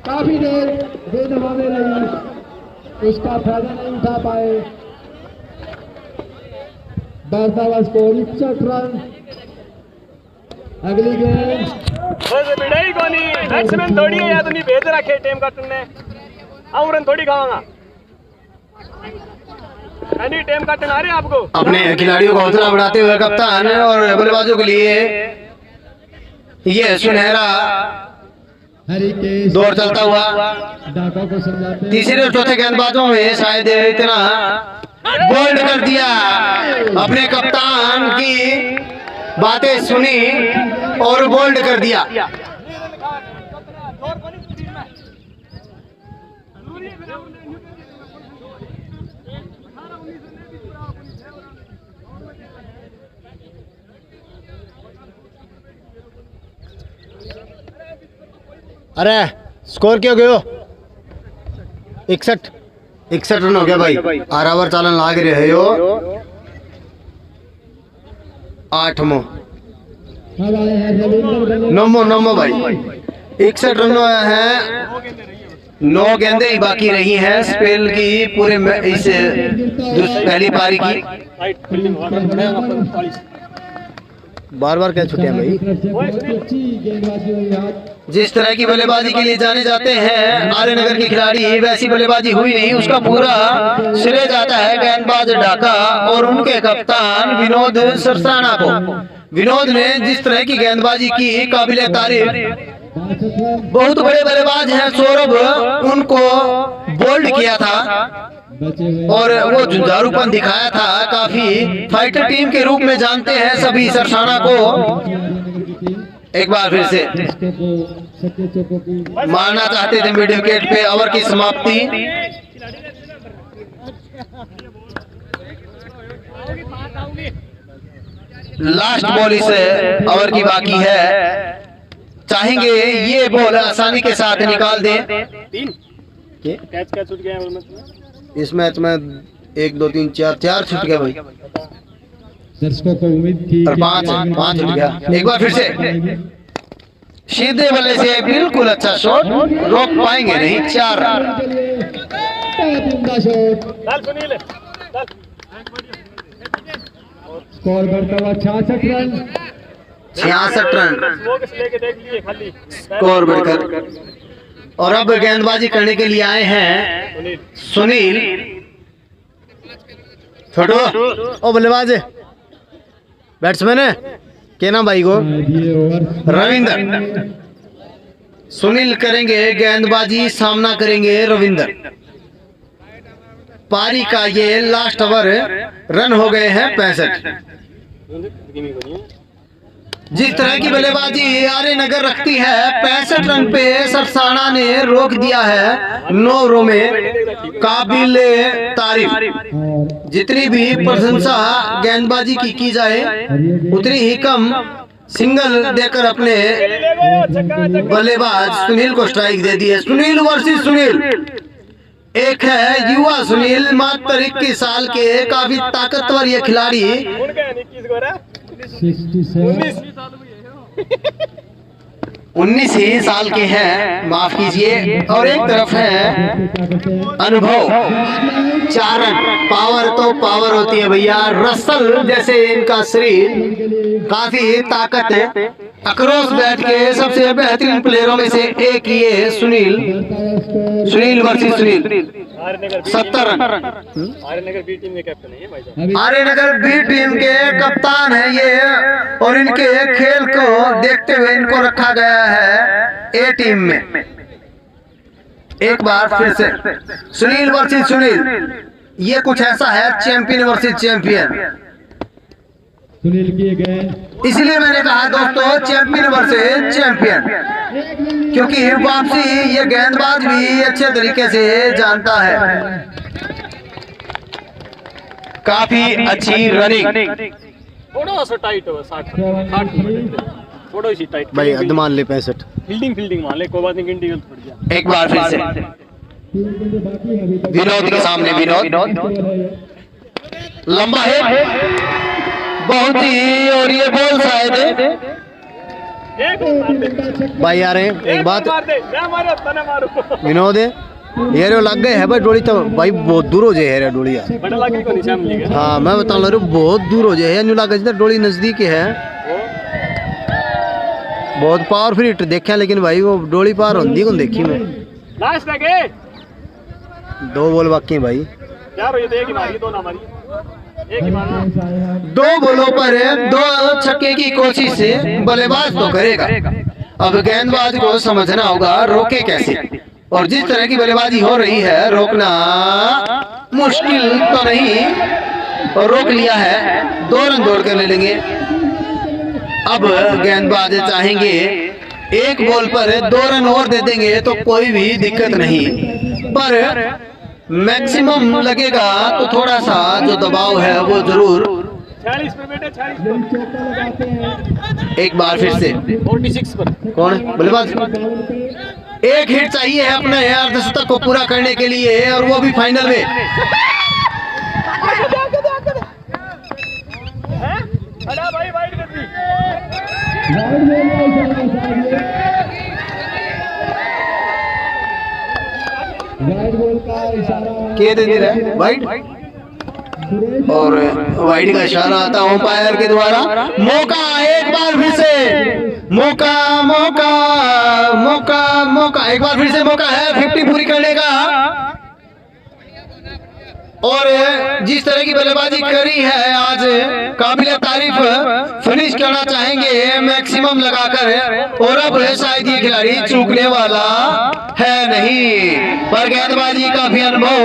काफी देर बेदफा में रही, उसका फायदा नहीं उठा पाए। बरसावा स्कोर 61 रन। अगली गेंद बिड़ाई कोनी, बैट्समैन थोड़ी है या तो नहीं भेज रखे टीम कैप्टन ने, हम रन थोड़ी खावांगा। एनी टीम कैप्टन आ रहे हैं आपको अपने खिलाड़ियों को हौसला बढ़ाते हुए कप्तान और बल्लेबाजों के लिए ये सुनहरा हरी के दौर चलता हुआ। डाका को समझाते हैं। तीसरे और चौथे गेंदबाजों में शायद इतना बोल्ड कर दिया, अपने कप्तान की बातें सुनी और बोल्ड कर दिया। अरे स्कोर क्या गयो? 61 रन हो गया भाई। आरावर चालन लाग रहे हो 8 मो अब आए हैं रविंद्र बल्लेबाज। नमो भाई 61 रन है, 9 गेंदें ही बाकी रही हैं स्पेल की पूरे इस पहली पारी की। बार बार क्या छुट्टियां भाई। बहुत ही अच्छी गेंदबाजी हुई आज। जिस तरह की बल्लेबाजी के लिए जाने जाते हैं आर्यनगर के खिलाड़ी, वैसी बल्लेबाजी हुई नहीं। उसका पूरा श्रेय जाता है गेंदबाज ढाका और उनके कप्तान विनोद सरसाना को। विनोद ने जिस तरह की गेंदबाजी की, काबिले तारीफ। बहुत बड़े बल्लेबाज हैं सौरभ, उनको बोल्ड किया था बचे हुए और वो जुझारूपन दिखाया था। काफी फाइटर टीम के रूप में जानते हैं सभी सरसाना को। आर्यानगर की टीम एक बार फिर से चौकों को सत्य चौकों की मारना चाहते थे मिड विकेट पे। ओवर की समाप्ति। लास्ट बॉल इस ओवर की बाकी है। चाहेंगे ये बॉल आसानी के साथ निकाल दें। कैच कैच छूट गया है इस मैच में 1 2 3 4 छूट गया भाई, दर्शकों को उम्मीद थी और 5 छूट गया। एक बार फिर से सीधे बल्ले से बिल्कुल अच्छा शॉट, रोक पाएंगे नहीं। 4 रन। बहुत उम्दा शॉट। चल सुनील चल। स्कोर बढ़ता हुआ 66 रन। 66 रन स्मोक लेके देख लिए खाली स्कोर बढ़कर। और अब गेंदबाजी करने के लिए आए हैं सुनील। छोटो ओ बल्लेबाज है, बैट्समैन है, क्या नाम भाई को? ये ओवर रविंदर। सुनील करेंगे गेंदबाजी, सामना करेंगे रविंदर। पारी का ये लास्ट ओवर। रन हो गए हैं 65। जिस तरह की बल्लेबाजी आर्यनगर रखती है, 65 रन पे सरसाना ने रोक दिया है 9 ओवरों में। काबिल तारीफ। जितनी भी प्रशंसा गेंदबाजी की जाए उतनी ही कम सिंगल देकर अपने बल्लेबाज सुनील को स्ट्राइक दे दी है। सुनील वर्सेस सुनील। एक है युवा सुनील, मात्र 21 साल के, काफी ताकतवर ये खिलाड़ी। 19 ही साल के हैं, माफ कीजिए। और एक तरफ है अनुभव। 4 रन। पावर तो पावर होती है भैया। रसल जैसे इनका शरीर, काफी ताकत है। अक्रॉस बैट के सबसे बेहतरीन प्लेयरों में से एक ये Sunil versus Sunil. 70 run. Aryanagar B team के कैप्टन है ये भाई साहब। आर्यनगर बी टीम के कप्तान है ये, और इनके खेल को देखते हुए इनको रखा गया है ए टीम में। एक बार फिर से सुनील वर्सेस सुनील। ये कुछ ऐसा है चैंपियन वर्सेस चैंपियन। सुनील किए गए, इसलिए मैंने कहा दोस्तों चैंपियन वर्सेस चैंपियन, क्योंकि वापसी ये गेंदबाज भी अच्छे तरीके से जानता है। काफी अच्छी रनिंग। थोड़ा सा टाइट हो 60 थोड़ा सी टाइट भाई हद मान ले 65। फील्डिंग मान ले, कोई बात नहीं, इंटीग्रल पड़ गया। एक बार फिर से विनोद के सामने। विनोद लंबा है बहुत ही, और ये बॉल शायद भाई यार एक बात विनोद ये लग गए है भाई डोली, तो भाई बहुत दूर हो जाए डोली यार। हाँ मैं बता रहा हूँ बहुत दूर हो जाए, लगे डोली नजदीक है। बहुत पावरफुल हिट देखा, लेकिन भाई वो डोली पार होती कौन देखी मैं। 2 बॉल बाकी है भाई। 2 बॉलों पर 2 छक्के की कोशिश से बल्लेबाज तो करेगा। अब गेंदबाज को समझना होगा रोके कैसे, और जिस तरह की बल्लेबाजी हो रही है रोकना मुश्किल तो नहीं, और रोक लिया है। 2 रन दौड़ कर ले लेंगे। अब गेंदबाज चाहेंगे एक बॉल पर 2 रन और दे देंगे तो कोई भी दिक्कत नहीं, पर मैक्सिमम लगेगा तो थोड़ा सा जो दबाव है वो जरूर। 46 पर बेटे, 46 पर। एक बार फिर से 46 पर कौन बल्लेबाज। एक हिट चाहिए है अपने अर्धशतक को पूरा करने के लिए, और वो भी फाइनल में। भाई वाइड कर दी। वाइड बॉल का इशारा के दे रहा है वाइड, और वाइड का इशारा आता अंपायर के द्वारा। मौका एक बार फिर से, मौका मौका मौका मौका, एक बार फिर से मौका है 50 पूरी करने का। और जिस तरह की बल्लेबाजी करी है आज, काबिल तारीफ फिनिश करना चाहेंगे मैक्सिमम लगाकर, और अब शायद ये खिलाड़ी चूकने वाला है नहीं, पर गेंदबाजी काफी अनुभव।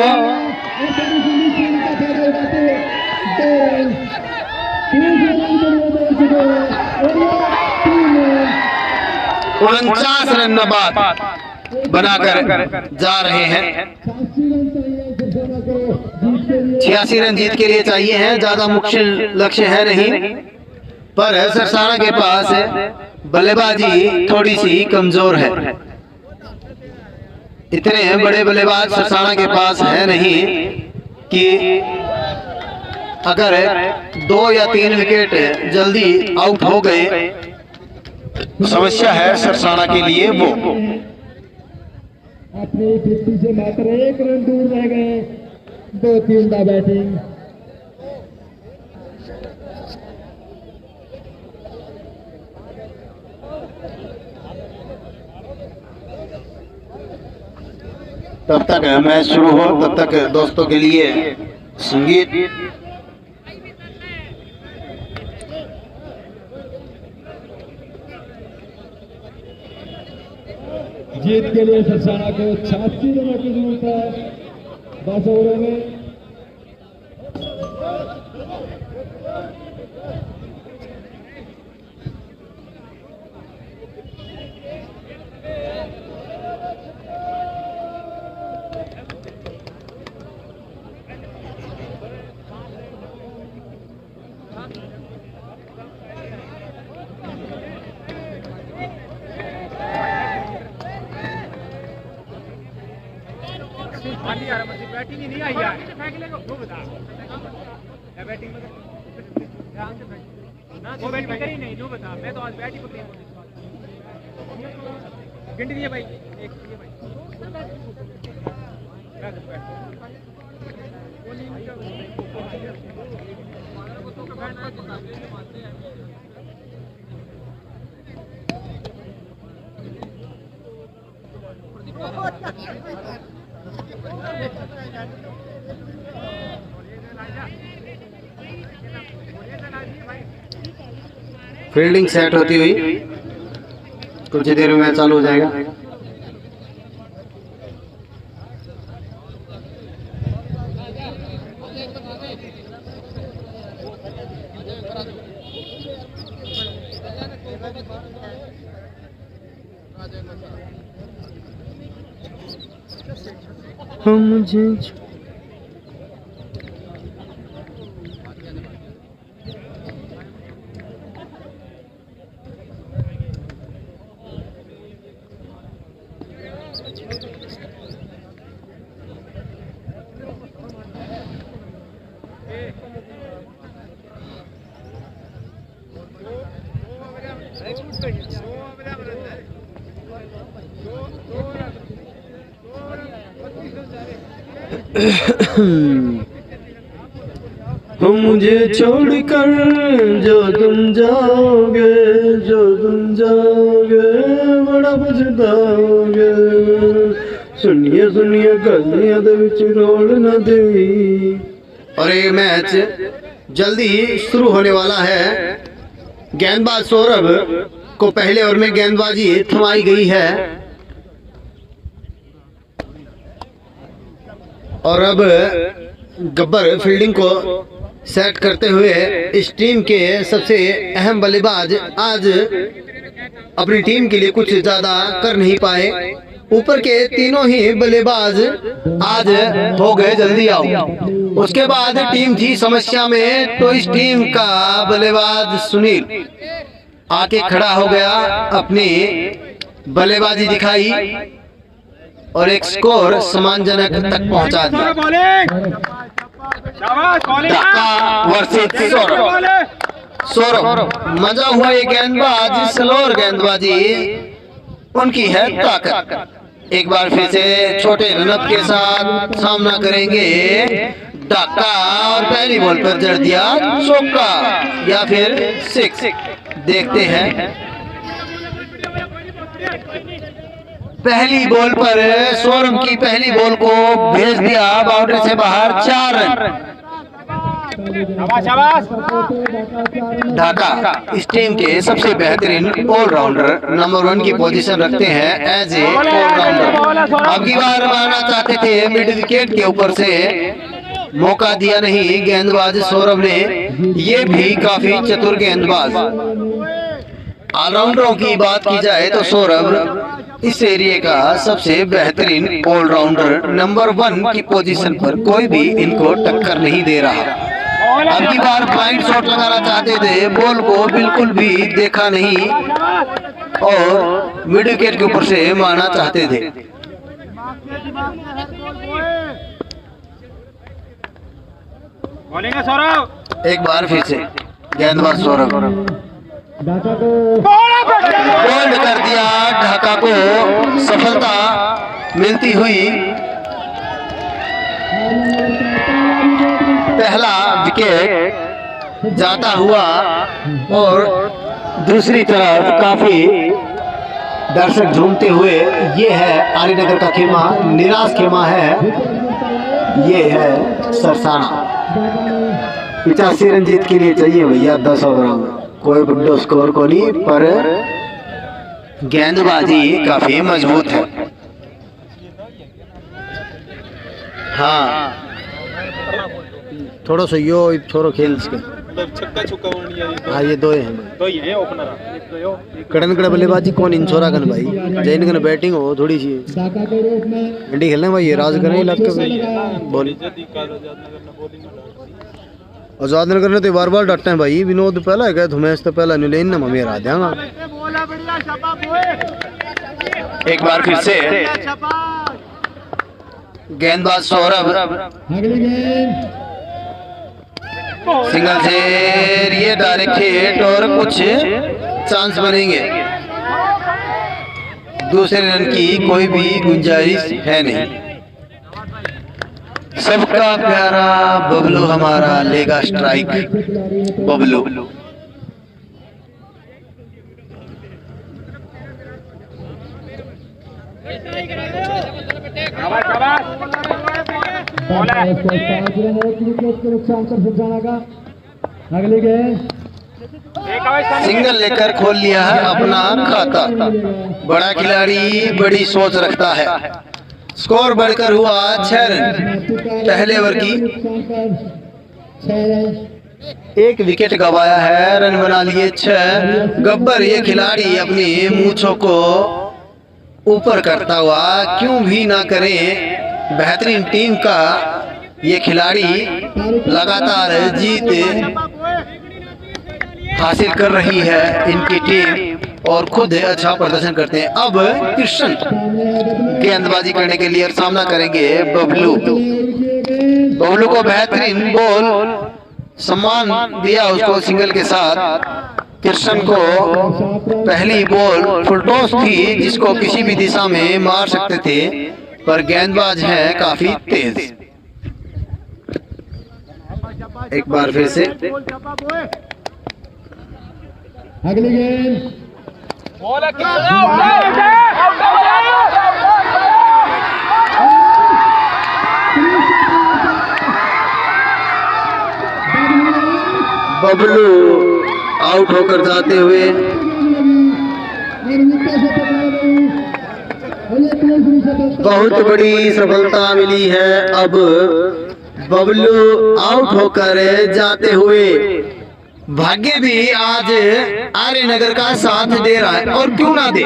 49 रन बाद बनाकर जा रहे हैं। 86 रन जीत के लिए चाहिए हैं, ज्यादा मुश्किल लक्ष्य है नहीं, पर सरसाना के पास बल्लेबाजी थोड़ी सी कमजोर है। इतने बड़े बल्लेबाज सरसाना के पास है नहीं कि अगर 2 या 3 विकेट जल्दी आउट हो गए समस्या है सरसाना के लिए वो। अपनी 50 से मात्र 1 रन दूर रह गए। 2-3 का बैटिंग। तब तक मैच शुरू हो, तब तक दोस्तों के लिए संगीत। जीत के लिए सरसाना को 86 रनों की जरूरत है 10 ओवरों में। बैटिंग ही नहीं आई यार वो बता बैटिंग वो बैटिंग करी नहीं जो बता मैं तो आज बैटिंग पकड़ी गिनती दिए भाई एक दिए भाई फील्डिंग सेट होती हुई कुछ ही देर में मैच चालू हो जाएगा। मुझे मुझे छोड़कर जो तुम जाओगे बड़ा पछताओगे सुनिए सुनिए गलियां दे विच रोल न दे। और ये मैच जल्दी शुरू होने वाला है। गेंदबाज सौरभ को पहले ओवर में गेंदबाजी थमाई गई है और अब गब्बर फील्डिंग को सेट करते हुए इस टीम के सबसे अहम बल्लेबाज आज अपनी टीम के लिए कुछ ज्यादा कर नहीं पाए। ऊपर के तीनों ही बल्लेबाज आज हो गए जल्दी आओ। उसके बाद टीम थी समस्या में तो इस टीम का बल्लेबाज सुनील आके खड़ा हो गया, अपनी बल्लेबाजी दिखाई और एक स्कोर सम्मानजनक तक पहुंचा दिया। सौरभ मजा हुआ ये गेंदबाज स्लोअर गेंदबाजी उनकी है ताकत। एक बार फिर से छोटे रनअप के साथ सामना करेंगे डाका और पहली बॉल पर जड़ दिया चौका या फिर सिक्स। देखते हैं पहली बॉल पर सौरभ की पहली बॉल को भेज दिया बाउंड्री से बाहर 4 रन। ढाका इस टीम के सबसे बेहतरीन ऑलराउंडर नंबर 1 की पोजीशन रखते हैं एज ए ऑलराउंडर। अब की बार मारना चाहते थे मिड विकेट के ऊपर से, मौका दिया नहीं गेंदबाज सौरभ ने। ये भी काफी चतुर गेंदबाज। ऑलराउंडरों की बात की जाए तो सौरभ इस एरिया का सबसे बेहतरीन ऑलराउंडर नंबर 1 की पोजीशन पर कोई भी इनको टक्कर नहीं दे रहा। अब की बार ब्लाइंड शॉट लगाना चाहते थे, बॉल को बिल्कुल भी देखा नहीं और मिड विकेट के ऊपर से मारना चाहते थे। एक बार फिर से गेंदबाज सौरभ बोल्ड कर दिया, ढाका को सफलता मिलती हुई। पहला विकेट जाता हुआ और दूसरी तरफ काफी दर्शक झूमते हुए। ये है आलीनगर का खेमा, निराश खेमा है। ये है सरसाना। 85 रन जीत के लिए चाहिए भैया 10 ओवर में, कोई बड़ा स्कोर को नहीं, पर गेंदबाजी काफी मजबूत है। हाँ थोड़ा सा यो छोरो खेल इसके। हाँ ये दो हैं कड़न कड़ा बल्लेबाजी कौन इंछोरा कन भाई जैन कन बैटिंग हो थोड़ी सी इंडी खेलने भाई ये राज करें इलाके में बॉलिंग आजाद नगर ने तो बार बार डटते हैं भाई। विनोद पहला है धुमेश तो पहला नहीं लेना मम्मी हरा देगा। एक बार फिर से गेंदबाज सौरभ अगली गेंद सिंगल से ये डायरेक्ट हिट और कुछ चांस बनेंगे। दूसरे रन की कोई भी गुंजाइश है नहीं। सबका प्यारा बबलू हमारा लेगा स्ट्राइक। बबलू नुकसान कर सुलझाना का। अगली गेंद सिंगल लेकर खोल लिया है अपना खाता। बड़ा खिलाड़ी बड़ी सोच रखता है। स्कोर बढ़कर हुआ 6 रन। पहले ओवर की 6 रन। एक विकेट गवाया है, रन बना लिए 6। गब्बर ये खिलाड़ी अपनी मूंछों को ऊपर करता हुआ क्यों भी ना करे। बेहतरीन टीम का ये खिलाड़ी लगातार जीत हासिल कर रही है इनकी टीम और खुद अच्छा प्रदर्शन करते हैं। अब कृष्ण गेंदबाजी करने के लिए सामना करेंगे बबलू। बबलू को बेहतरीन बॉल सम्मान दिया उसको सिंगल के साथ। कृष्ण को पहली बॉल फुल टॉस थी जिसको किसी भी दिशा में मार सकते थे, पर गेंदबाज है काफी तेज। एक बार फिर से अगली गेंद बबलू आउट होकर जाते हुए बहुत बड़ी सफलता मिली है। अब बबलू आउट होकर जाते हुए भाग्य भी आज आर्यनगर का साथ दे रहा है, और क्यों ना दे।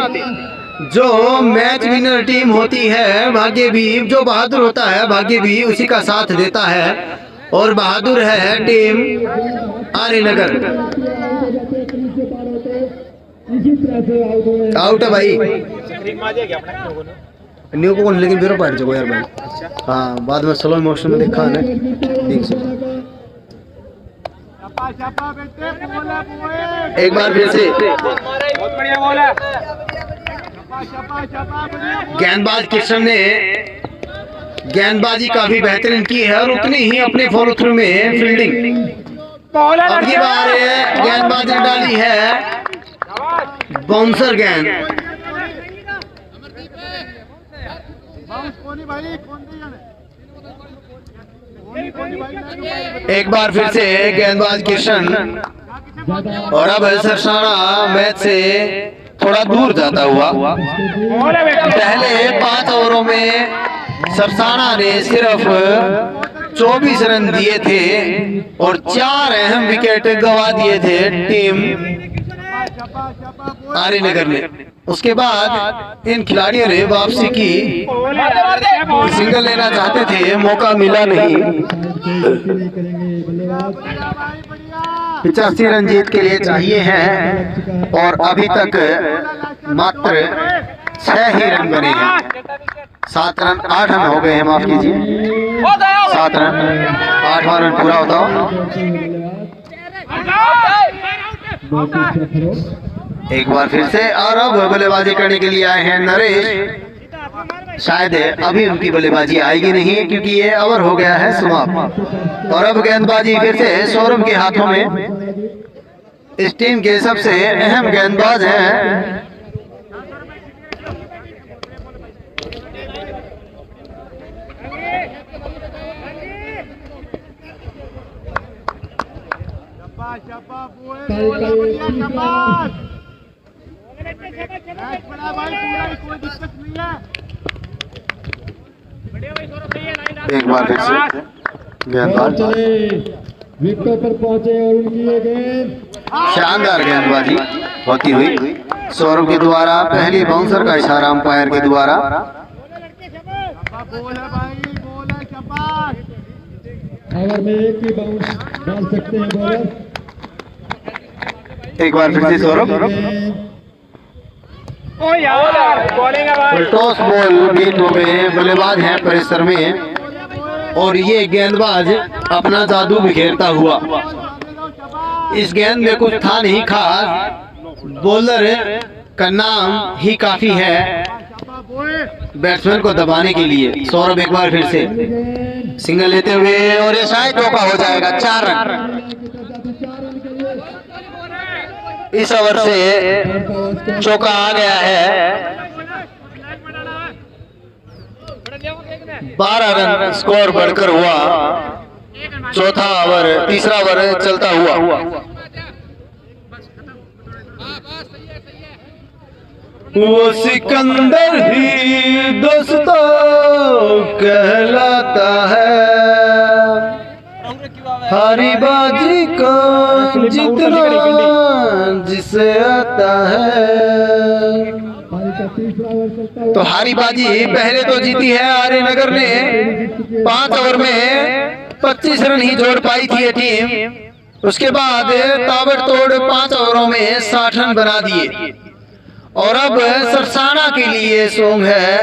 जो मैच विनर टीम होती है भाग्य भी, जो बहादुर होता है भाग्य भी उसी का साथ देता है, और बहादुर है टीम आर्यनगर। आउट है भाई न्यू को, लेकिन बिरो पार्ट जो यार भाई। हाँ बाद में स्लो मोशन में देखा है ठीक से। एक बार फिर से गेंदबाज कृष्ण ने गेंदबाजी काफी बेहतरीन की है और उतनी ही अपने फॉलो थ्रू में फील्डिंग। अब की बार गेंदबाजी ने डाली है बाउंसर गेंद। एक बार फिर से गेंदबाज कृष्ण, और अब सरसाना मैच से थोड़ा दूर जाता हुआ। पहले 5 ओवरों में सरसाना ने सिर्फ 24 रन दिए थे और 4 अहम विकेट गंवा दिए थे टीम आर्यनगर ने। उसके बाद इन खिलाड़ियों ने वापसी की, सिंगल लेना चाहते थे, मौका मिला नहीं। 85 रन जीत के लिए चाहिए हैं और अभी तक मात्र 6 ही रन बने हैं। 7 रन 8 रन हो गए हैं, माफ कीजिए 7 रन 8वां रन पूरा होता एक बार फिर से। और अब बल्लेबाजी करने के लिए आए हैं नरेश। शायद अभी उनकी बल्लेबाजी आएगी नहीं क्योंकि ये ओवर हो गया है समाप्त। और अब गेंदबाजी फिर से सौरभ के हाथों में। इस टीम के सबसे अहम गेंदबाज हैं एक बार फिर से गेंदबाज विकेट पर पहुंचे और उनकी ये गेंद शानदार गेंदबाजी होती हुई सौरभ के द्वारा। पहली बाउंसर का इशारा अंपायर के द्वारा। ओवर में एक ही बाउंस डाल सकते हैं बॉलर। एक बार फिर से सौरभ। ओ यार बॉलिंग है भाई। टॉस बॉल गेंदों में बल्लेबाज हैं परिसर में और ये गेंदबाज अपना जादू बिखेरता हुआ। इस गेंद में कुछ था नहीं खास, बॉलर का नाम ही काफी है बैट्समैन को दबाने के लिए। सौरभ एक बार फिर से सिंगल लेते हुए और ये शायद चौका हो जाएगा। 4 रन इस ओवर से चौका आ गया है। 12 रन स्कोर बढ़कर हुआ। चौथा ओवर, तीसरा ओवर चलता हुआ। वो सिकंदर ही दोस्तों कहलाता है, हारी बाजी को जीतना जिसे आता है। तो हारी बाजी पहले तो जीती है आर्य नगर ने। 5 ओवर में 25 रन ही जोड़ पाई थी ये टीम। उसके बाद ताबड़तोड़ 5 ओवरों में 60 रन बना दिए। और अब सरसाना के लिए सॉन्ग है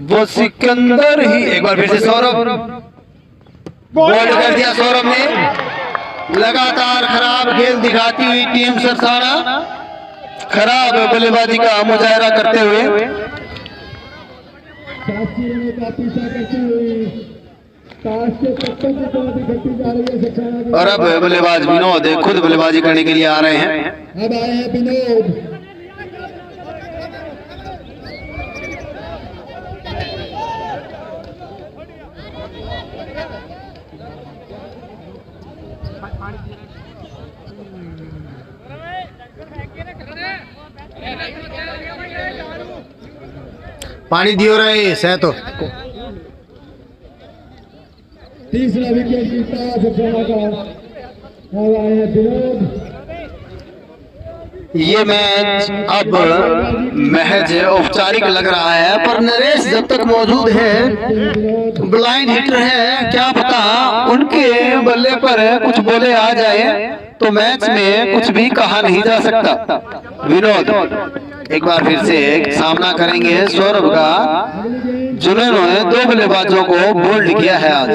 वो सिकंदर ही। एक बार फिर से सौरभ बोल्ड कर दिया। सौरभ ने लगातार खराब खेल दिखाती हुई टीम सरसाना खराब बल्लेबाजी का मुजाहरा करते हुए और अब बल्लेबाज विनोद खुद बल्लेबाजी करने के लिए आ रहे हैं। अब आए हैं विनोद। पानी दियो रहे सह तो। तीसरा विकेट जीता सरसाना का। अब आए हैं विनोद। ये मैच अब महज औपचारिक लग रहा है, पर नरेश जब तक मौजूद है ब्लाइंड हिटर है, क्या पता उनके बल्ले पर कुछ बोले आ जाए तो मैच में कुछ भी कहा नहीं जा सकता। विनोद एक बार फिर से सामना करेंगे सौरभ का, जिन्होंने 2 बल्लेबाजों को बोल्ड किया है। आज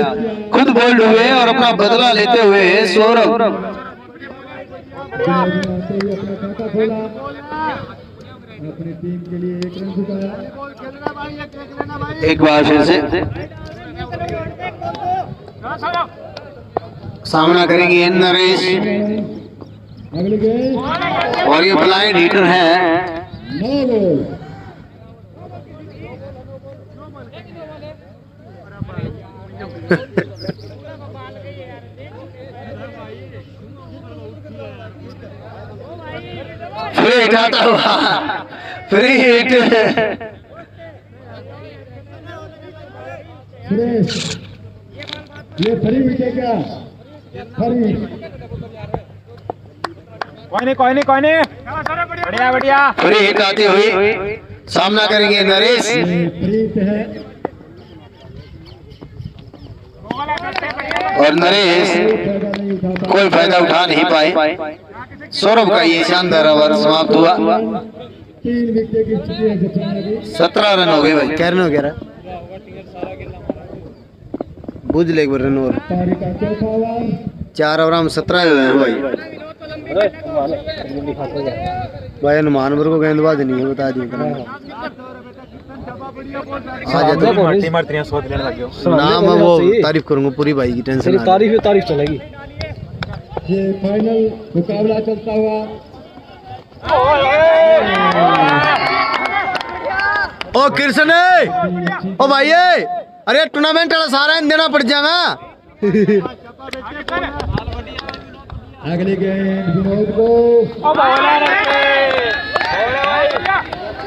खुद बोल्ड हुए और अपना बदला लेते हुए सौरभ अपनी टीम के लिए 1 रन जुटाया। एक बार फिर से सामना करेंगे नरेश अगली गेंद और ये ब्लाइंड हिटर है। 9 बॉल। फ्री हिट आता हुआ, फ्री हिट। सुरेश ये फ्री विकेट का फ्री। कोई नहीं बढ़िया बढ़िया। फ्री हिट आती हुई सामना करेंगे नरेश। फ्री है और नरेश कोई फायदा उठा नहीं पाए। सौरभ का ये शानदार ओवर समाप्त हुआ। 3 विकेट की स्थिति है सरसाना की। 17 रन हो गए भाई। क्या रन हो गया? बुझ ले एक बार रन और पारी का चौथा ओवर। 4 ओवर में 17 हुए हैं भाई। भाई हनुमान को गेंदबाज नहीं है, बता दी नाम है वो। तारीफ करूंगा पूरी भाई की, टेंशन तारीफ चलेगी। ये फाइनल मुकाबला चलता हुआ। ओ कृष्ण ओ भाई अरे टूर्नामेंट वाला सारा देना पड़ जाएगा। अगली गेंद विनोद को।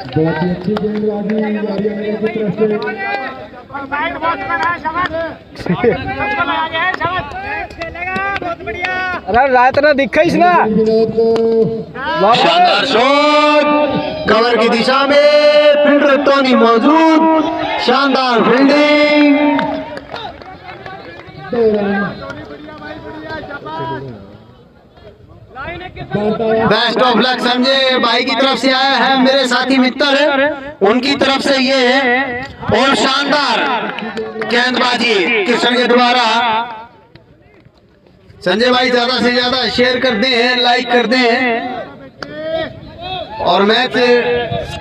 बहुत ही अच्छी गेंदबाजी आर्यनगर की तरफ से। अरे रात ना दिखा इसना। विनोद को शानदार शॉट कवर की दिशा में, फील्डर टोनी मौजूद, शानदार fielding. 2 run. Best of luck Sanjay भाई की तरफ से आया है, मेरे साथी मित्र उनकी तरफ से ये है। और शानदार गेंदबाजी कृष्ण के द्वारा। संजय भाई ज्यादा से ज्यादा शेयर कर दें, लाइक कर दें, और मैच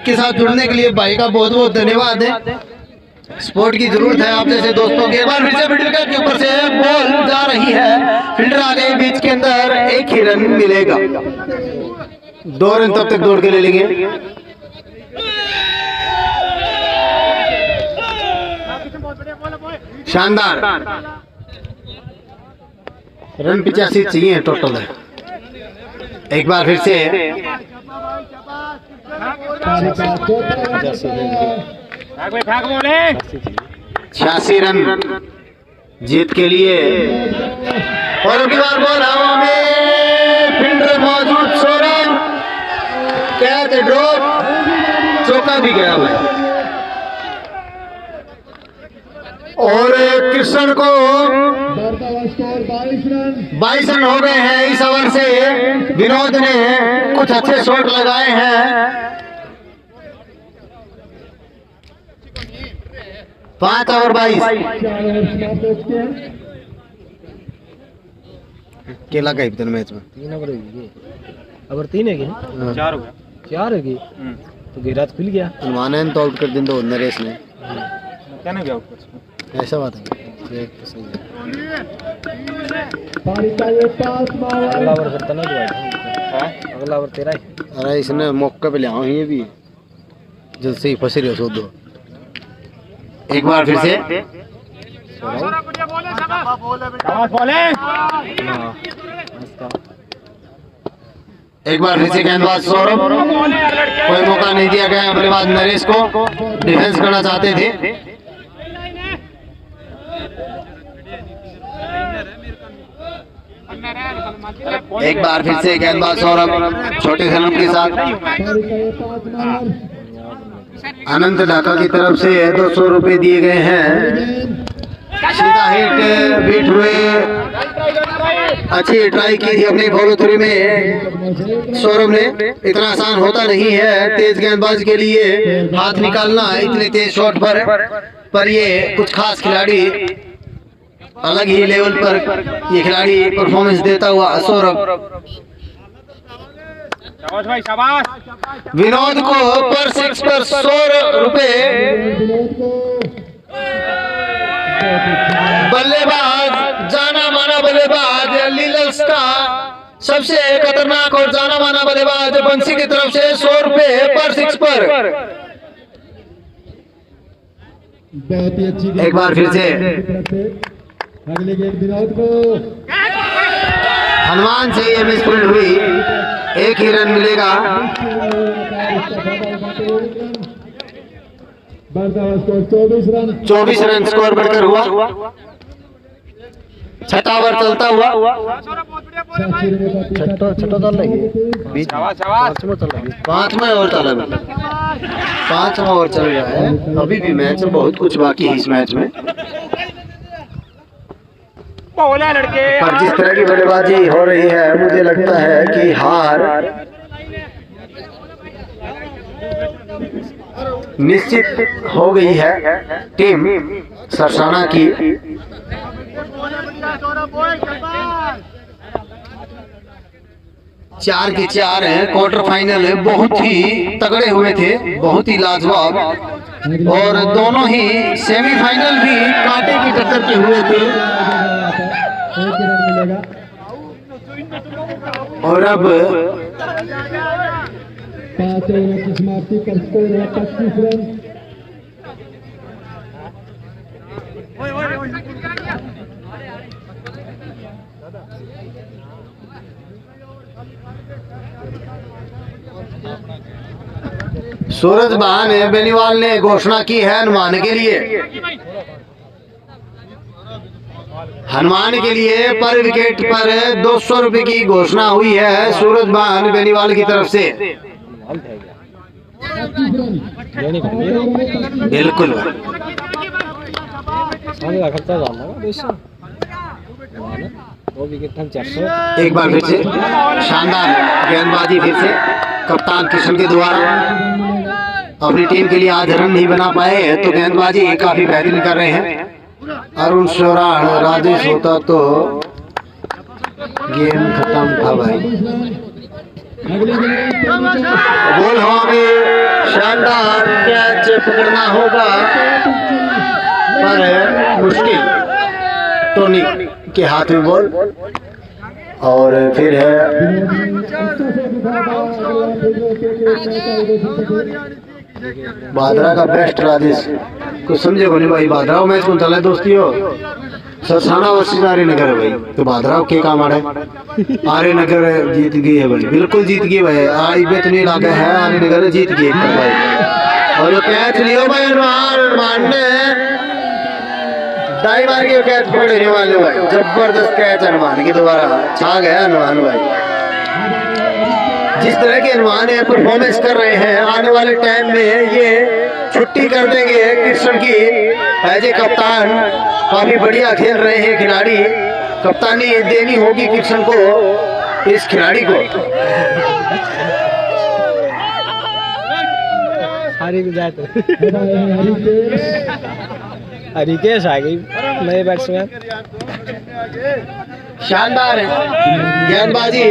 के साथ जुड़ने के लिए भाई का बहुत बहुत धन्यवाद है। स्पोर्ट की जरूरत है आप जैसे दोस्तों के। एक बार फिर से मिडिल के ऊपर से बॉल जा रही है, फील्डर आ गए बीच के अंदर, एक ही रन मिलेगा। 2 रन तब तक दौड़ के ले लेंगे। शानदार रन 85 चाहिए टोटल है। एक बार फिर से 86 रन जीत के लिए। और अगली बार बॉल हवा में, फील्डर मौजूद, सौरभ कैच ड्रॉप, चौका भी गया भाई। और कृष्ण को 22 रन हो गए हैं इस ओवर से। विनोद ने कुछ अच्छे शॉट लगाए हैं। 5 ओवर 22 केला का इधर मैच में 3 ओवर अब 3 है कि 4 हो गया, 4 है कि तो गिराज खुल गया। मानन तो आउट कर दिन दो नरेश ने, क्या ना गया आउट, ऐसा बात है। सही है। अगला ओवर करता ना तो अगला ओवर तेरा है। अरे इसने मौके पे ले आओ, ये भी जल्द से ही फंस रहे हो सो दो। एक बार फिर से एक बार फिर से गेंदबाज सौरभ, कोई मौका नहीं दिया गया। बल्लेबाज नरेश को डिफेंस करना चाहते थे। एक बार फिर से गेंदबाज सौरभ छोटे रन के साथ। अनंत ढाका की तरफ से 200 रुपए दिए गए हैं। सीधा हिट बीट हुए, अच्छी ट्राई की थी अपनी फॉलो थ्री में सौरभ ने। इतना आसान होता नहीं है तेज गेंदबाज के लिए हाथ निकालना इतने तेज शॉट पर ये कुछ खास खिलाड़ी, अलग ही लेवल पर ये खिलाड़ी परफॉर्मेंस देता हुआ सौरभ। विनोद को पर 6 पर 100 रुपए। बल्लेबाज जाना माना बल्लेबाज लीलर्स का सबसे खतरनाक और जाना माना बल्लेबाज बंसी की तरफ से 100 रुपए पर 6 पर। बहुत ही अच्छी एक बार फिर से अगले गेंद विनोद को हनुमान से ये मिसफील्ड हुई, एक ही रन मिलेगा। Score 24 run. 24 रन स्कोर बढ़कर हुआ। 6 ओवर चलता हुआ। छठो चल रही बीच 5वां ओवर चल रहा है। 5वां ओवर चल रहा है। अभी भी मैच में बहुत कुछ बाकी है इस मैच में। पर जिस तरह की बल्लेबाजी हो रही है मुझे लगता है कि हार निश्चित हो गई है टीम सरसाना की। चार के 4 हैं। क्वार्टर फाइनल बहुत ही तगड़े हुए थे, बहुत ही लाजवाब, और दोनों ही सेमीफाइनल भी कांटे की टक्कर के हुए थे। एक रन मिलेगा। और अब 5 ओवर की समाप्ति पर स्कोर है 25 रन। सूरज बहान बेनीवाल ने घोषणा की है हनुमान के लिए। हनुमान के लिए पर विकेट पर 200 रुपए की घोषणा हुई है सूरज बहान बेनीवाल की तरफ से। बिल्कुल खर्चा वो विकेट हम 400 एक बार फिर से शानदार गेंदबाजी फिर से कप्तान किशन के द्वारा। अपनी टीम के लिए आज रन नहीं बना पाए हैं तो गेंदबाजी काफी बेहतरीन कर रहे हैं। अरुण शोराण राजेश होता तो गेम खत्म था भाई। बॉल हवा में शानदार कैच पकड़ना होगा पर मुश्किल। टोनी के हाथ में बॉल और फिर है बादरा का बेस्ट राजेश। कुछ समझे को नहीं भाई। बादरा मैच कौन चला है दोस्तियों? सरसाना वर्सेस आर्य नगर है भाई। तो बादरा के काम आ रहा है। आर्य नगर जीत गई है भाई, बिल्कुल जीत गई भाई। आई बेत नहीं लागे है, आर्य नगर जीत गई भाई। और कैच लियो भाई अनुमान ने दाई मार के कैच पकड़ने वाले भाई। जबरदस्त कैच अनुमान के द्वारा छा गया अनुमान भाई। जिस तरह के अनुमान है परफॉर्मेंस कर रहे हैं, आने वाले टाइम में ये छुट्टी कर देंगे कृष्ण की। एज ए कप्तान काफी बढ़िया खेल रहे हैं खिलाड़ी। कप्तानी देनी होगी कृष्ण को, इस खिलाड़ी को। हरिकेश आ गई नए बैट्समैन। शानदार है गेंदबाजी,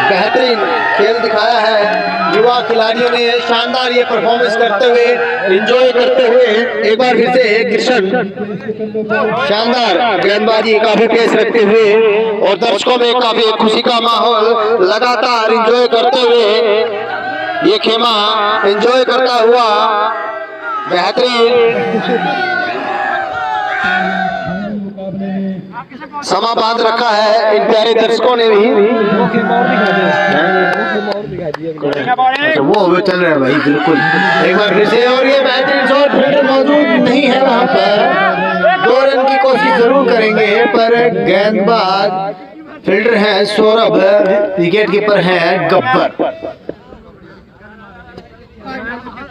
बेहतरीन खेल दिखाया है युवा खिलाड़ियों ने। शानदार ये परफॉर्मेंस करते हुए, एंजॉय करते हुए एक बार फिर से कृष्ण शानदार गेंदबाजी काफी पेश रखते हुए और दर्शकों में काफी खुशी का माहौल लगातार एंजॉय करते हुए ये खेमा एंजॉय करता हुआ बेहतरीन समा बांध रखा है इन प्यारे दर्शकों ने भी। अच्छा वो चल रहा है भाई बिल्कुल। एक बार फिर से और ये बेहतरीन शॉट फील्डर मौजूद नहीं है वहां पर। 2 रन की कोशिश जरूर करेंगे पर गेंदबाज फील्डर है सौरभ, विकेट कीपर है गब्बर।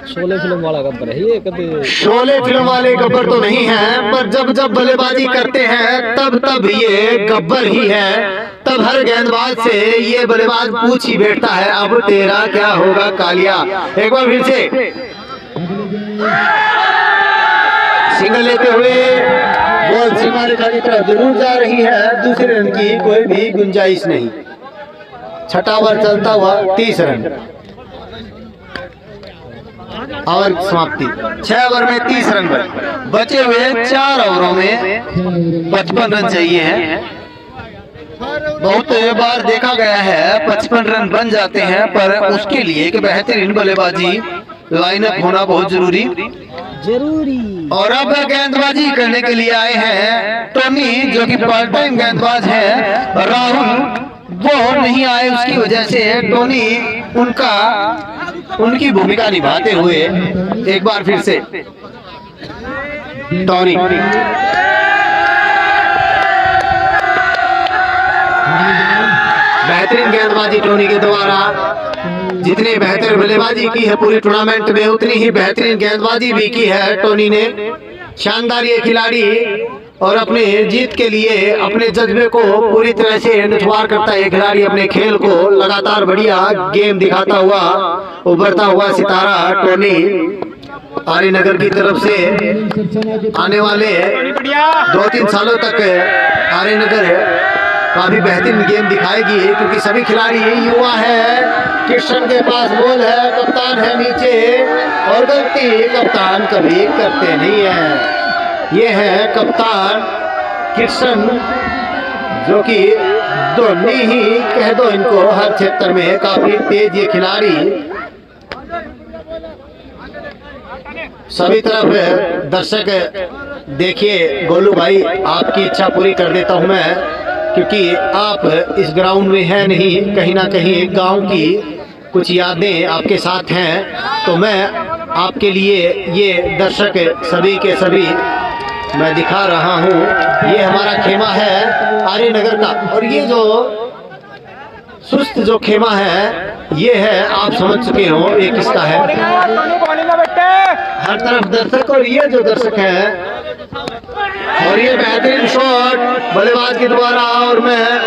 शोले फिल्म वाला गब्बर है ये। कभी शोले फिल्म वाले गब्बर तो नहीं है पर जब जब बल्लेबाजी करते हैं तब तब ये गब्बर ही है। तब हर गेंदबाज से ये बल्लेबाज पूछ ही बैठता है अब तेरा क्या होगा कालिया। एक बार फिर से सिंगल लेते हुए बॉल सीमा रेखा की तरफ जरूर जा रही है। दूसरे रन की कोई भी गुंजाइश नहीं। छठा ओवर चलता हुआ 30 रन और समाप्ति। 6 ओवर में 30 रन बचे हुए 4 ओवरों में 55 रन चाहिए हैं। बहुत बार देखा गया है 55 रन बन जाते हैं पर उसके लिए एक बेहतरीन बल्लेबाजी लाइनअप होना बहुत जरूरी। और अब गेंदबाजी करने के लिए आए हैं टोनी जो कि पार्ट टाइम गेंदबाज है। राहुल वो नहीं आए, उसकी वजह से टोनी उनकी भूमिका निभाते हुए एक बार फिर से टोनी बेहतरीन गेंदबाजी टोनी के द्वारा। जितनी बेहतर बल्लेबाजी की है पूरी टूर्नामेंट में उतनी ही बेहतरीन गेंदबाजी भी की है टोनी ने। शानदार ये खिलाड़ी और अपने जीत के लिए अपने जज्बे को पूरी तरह से निछवार करता है। खिलाड़ी अपने खेल को लगातार बढ़िया गेम दिखाता हुआ उभरता हुआ सितारा टोनी आर्य नगर की तरफ से आने वाले 2-3 सालों तक आर्य नगर काफी बेहतरीन गेम दिखाएगी क्योंकि सभी खिलाड़ी युवा है। कृष्ण के पास बॉल है, कप्तान है नीचे और गलती कप्तान कभी करते नहीं है। ये है कप्तान कृष्ण जो कि धोनी ही कह दो इनको, हर क्षेत्र में काफी तेज ये खिलाड़ी। सभी तरफ दर्शक देखिए गोलू भाई आपकी इच्छा पूरी कर देता हूं मैं क्योंकि आप इस ग्राउंड में हैं नहीं, कहीं ना कहीं गांव की कुछ यादें आपके साथ हैं। तो मैं आपके लिए ये दर्शक सभी के सभी मैं दिखा रहा हूँ। ये हमारा खेमा है आर्य नगर का और ये जो सुस्त जो खेमा है ये है आप समझ चुके हो ये किसका है। हर तरफ दर्शक और ये जो दर्शक है और और ये बेहतरीन शॉट बल्लेबाज के द्वारा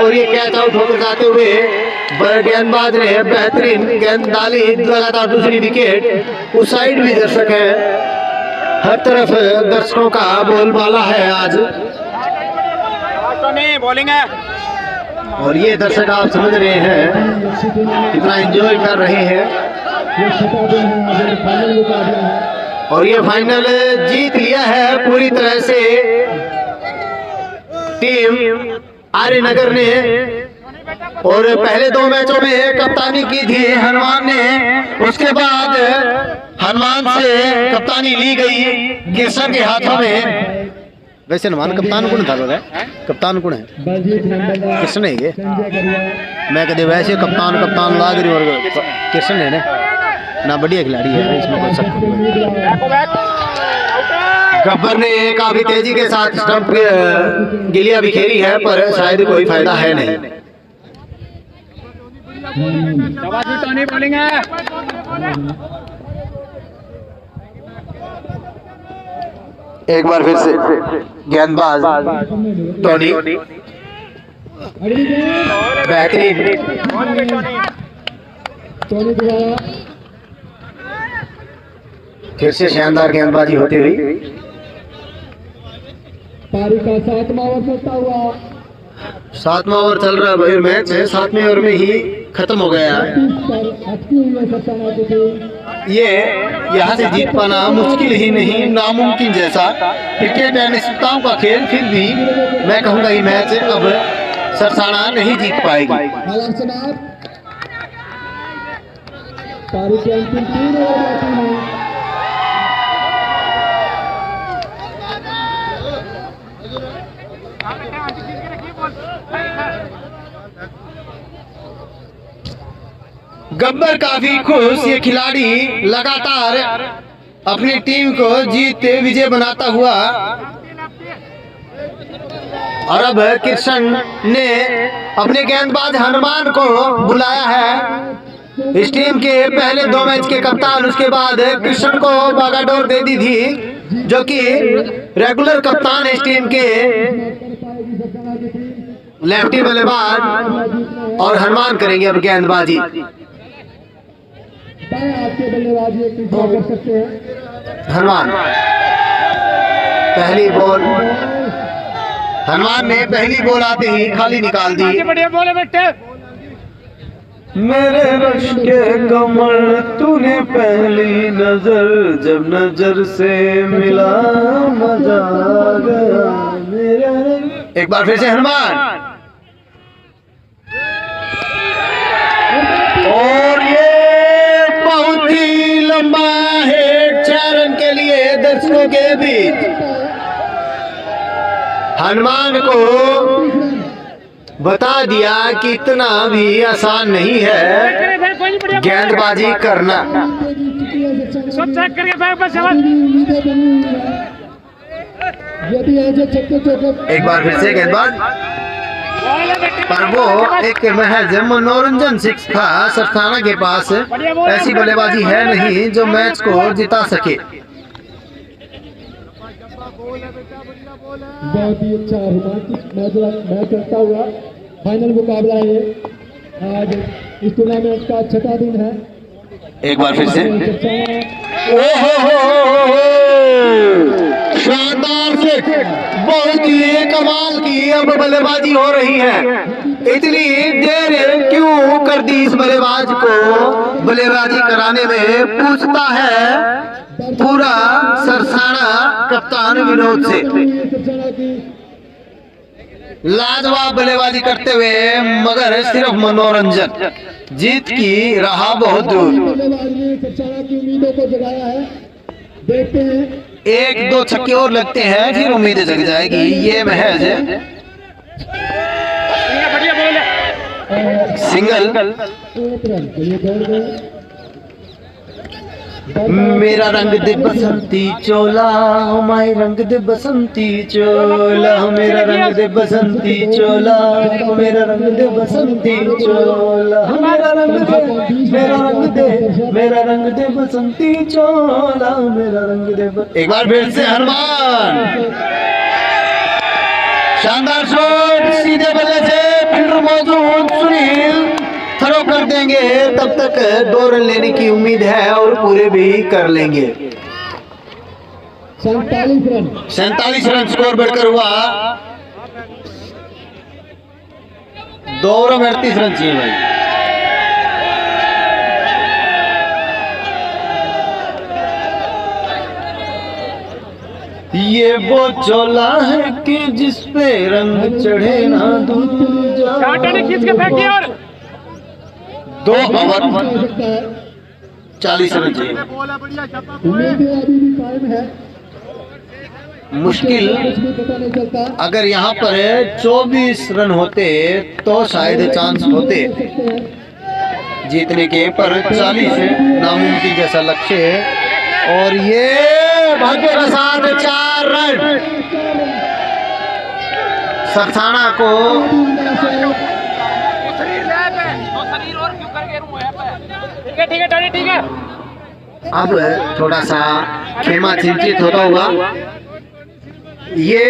और ये कैच आउट होकर जाते हुए गेंदबाज ने बेहतरीन गेंद डाली, लगातार दूसरी विकेट। उस साइड भी दर्शक है, हर तरफ दर्शकों का बोलबाला है आज। बॉलिंग है और ये दर्शक आप समझ रहे हैं कितना एंजॉय कर रहे हैं। ये छठा दिन है, फाइनल मुकाबला है। और ये फाइनल जीत लिया है पूरी तरह से टीम आर्यनगर ने। और पहले 2 मैचों में कप्तानी की थी हनुमान ने, उसके बाद हनुमान से कप्तानी ली गई किशन के हाथों में। वैसे हनुमान कप्तान कौन था? कप्तान कौन है? बलजीत नंबर किशन है ये? संजय करिया। मैं कहते वैसे कप्तान लाग रही और किशन है ना बढ़िया खिलाड़ी है, इसमें कोई शक नहीं। गब्बर ने काफी तेजी के साथ स्टंप गिलिया बिखेरी है, पर शायद कोई फायदा है नहीं। बॉलिंग है एक बार फिर से गेंदबाज टोनी बेहतरीन टोनी द्वारा फिर से शानदार गेंदबाजी होती हुई। पारी का 7वां ओवर चलता हुआ। 7वां ओवर चल रहा है भाई, मैच है 7वें ओवर में ही खत्म हो गया है। अटकी हुई है सत्ताना की टीम। ये यहाँ से जीत पाना मुश्किल ही नहीं, नामुमकिन जैसा। क्रिकेट अनिश्चितताओं का खेल, फिर भी मैं कहूँगा ये मैच अब सरसाना नहीं जीत पाएगी। हालांकि समाप्त। पारी के अंतिम 3 ओवर बाकी हैं। गब्बर काफी खुश, ये खिलाड़ी लगातार अपनी टीम को जीत विजय बनाता हुआ। और अब कृष्ण ने अपने गेंदबाज हनुमान को बुलाया है, इस टीम के पहले 2 मैच के कप्तान। उसके बाद कृष्ण को बागाडोर दे दी थी, जो कि रेगुलर कप्तान है इस टीम के, लेफ्टी बल्लेबाज। और हनुमान करेंगे अब गेंदबाजी। आपके बल्लेबाजी एक ड्रॉ कर सकते हैं। हनुमान पहली बॉल, हनुमान ने पहली बॉल आते ही खाली निकाल दी। बढ़िया बोले बेटे। मेरे रश के कमल तूने पहली नजर, जब नजर से मिला मजा आ गया मेरे। एक बार फिर से हनुमान, और ये बहुत ही लंबा है 4 रन के लिए दर्शकों के बीच। हनुमान को बता दिया कि इतना भी आसान नहीं है गेंदबाजी करना। एक बार फिर से गेंदबाज, पर वो एक महज मनोरंजन शिक्ष था। सरसाना के पास ऐसी बल्लेबाजी है नहीं जो मैच को जिता सके। बहुत ही अच्छा रोमांटिक मैच चलता हुआ फाइनल मुकाबला है। आज इस टूर्नामेंट का 6वां दिन है। एक बार फिर से शानदार से बहुत ही कमाल की अब बल्लेबाजी हो रही है। इतनी देर क्यों कर दी इस बल्लेबाज को बल्लेबाजी कराने में, पूछता है पूरा सरसाना कप्तान विनोद से। लाजवाब बल्लेबाजी करते हुए, मगर सिर्फ मनोरंजन, जीत की राह बहुत दूर। बल्लेबाज ने सरसाना की उम्मीदों को जगाया है। देखते हैं 1-2 छक्के और लगते हैं, फिर उम्मीदें जग जाएगी। ये महज बढ़िया बोले। सिंगल। 1 रन के लिए दौड़ गए। मेरा रंग दे बसंती चोला, माई रंग दे बसंती चोला, मेरा रंग दे बसंती चोला, मेरा रंग दे बसंती चोला, मेरा रंग दे, मेरा रंग दे, मेरा रंग दे बसंती चोला, मेरा रंग दे। एक बार फिर से हनुमान, शानदार शॉट सीधे बल्ले से फील्डर मौजूद सुनील थ्रो कर देंगे, तब तक 2 रन लेने की उम्मीद है और पूरे भी कर लेंगे। 47 रन स्कोर बढ़कर हुआ 2 ओवर में 38 रन चाहिए भाई। ये वो चोला है कि जिस पे रंग चढ़े ना कांटे खींच के फेंकी और 2 ओवर 40 रन चाहिए। मुश्किल अगर यहाँ पर 24 रन होते तो शायद चांस होते जीतने के, पर 40 नामुमकिन जैसा लक्ष्य है। और ये भाग्य के साथ 4 रन सरसाना को ठीक है टोनी ठीक है। अब थोड़ा सा खेमा चिंतित होता हुआ, ये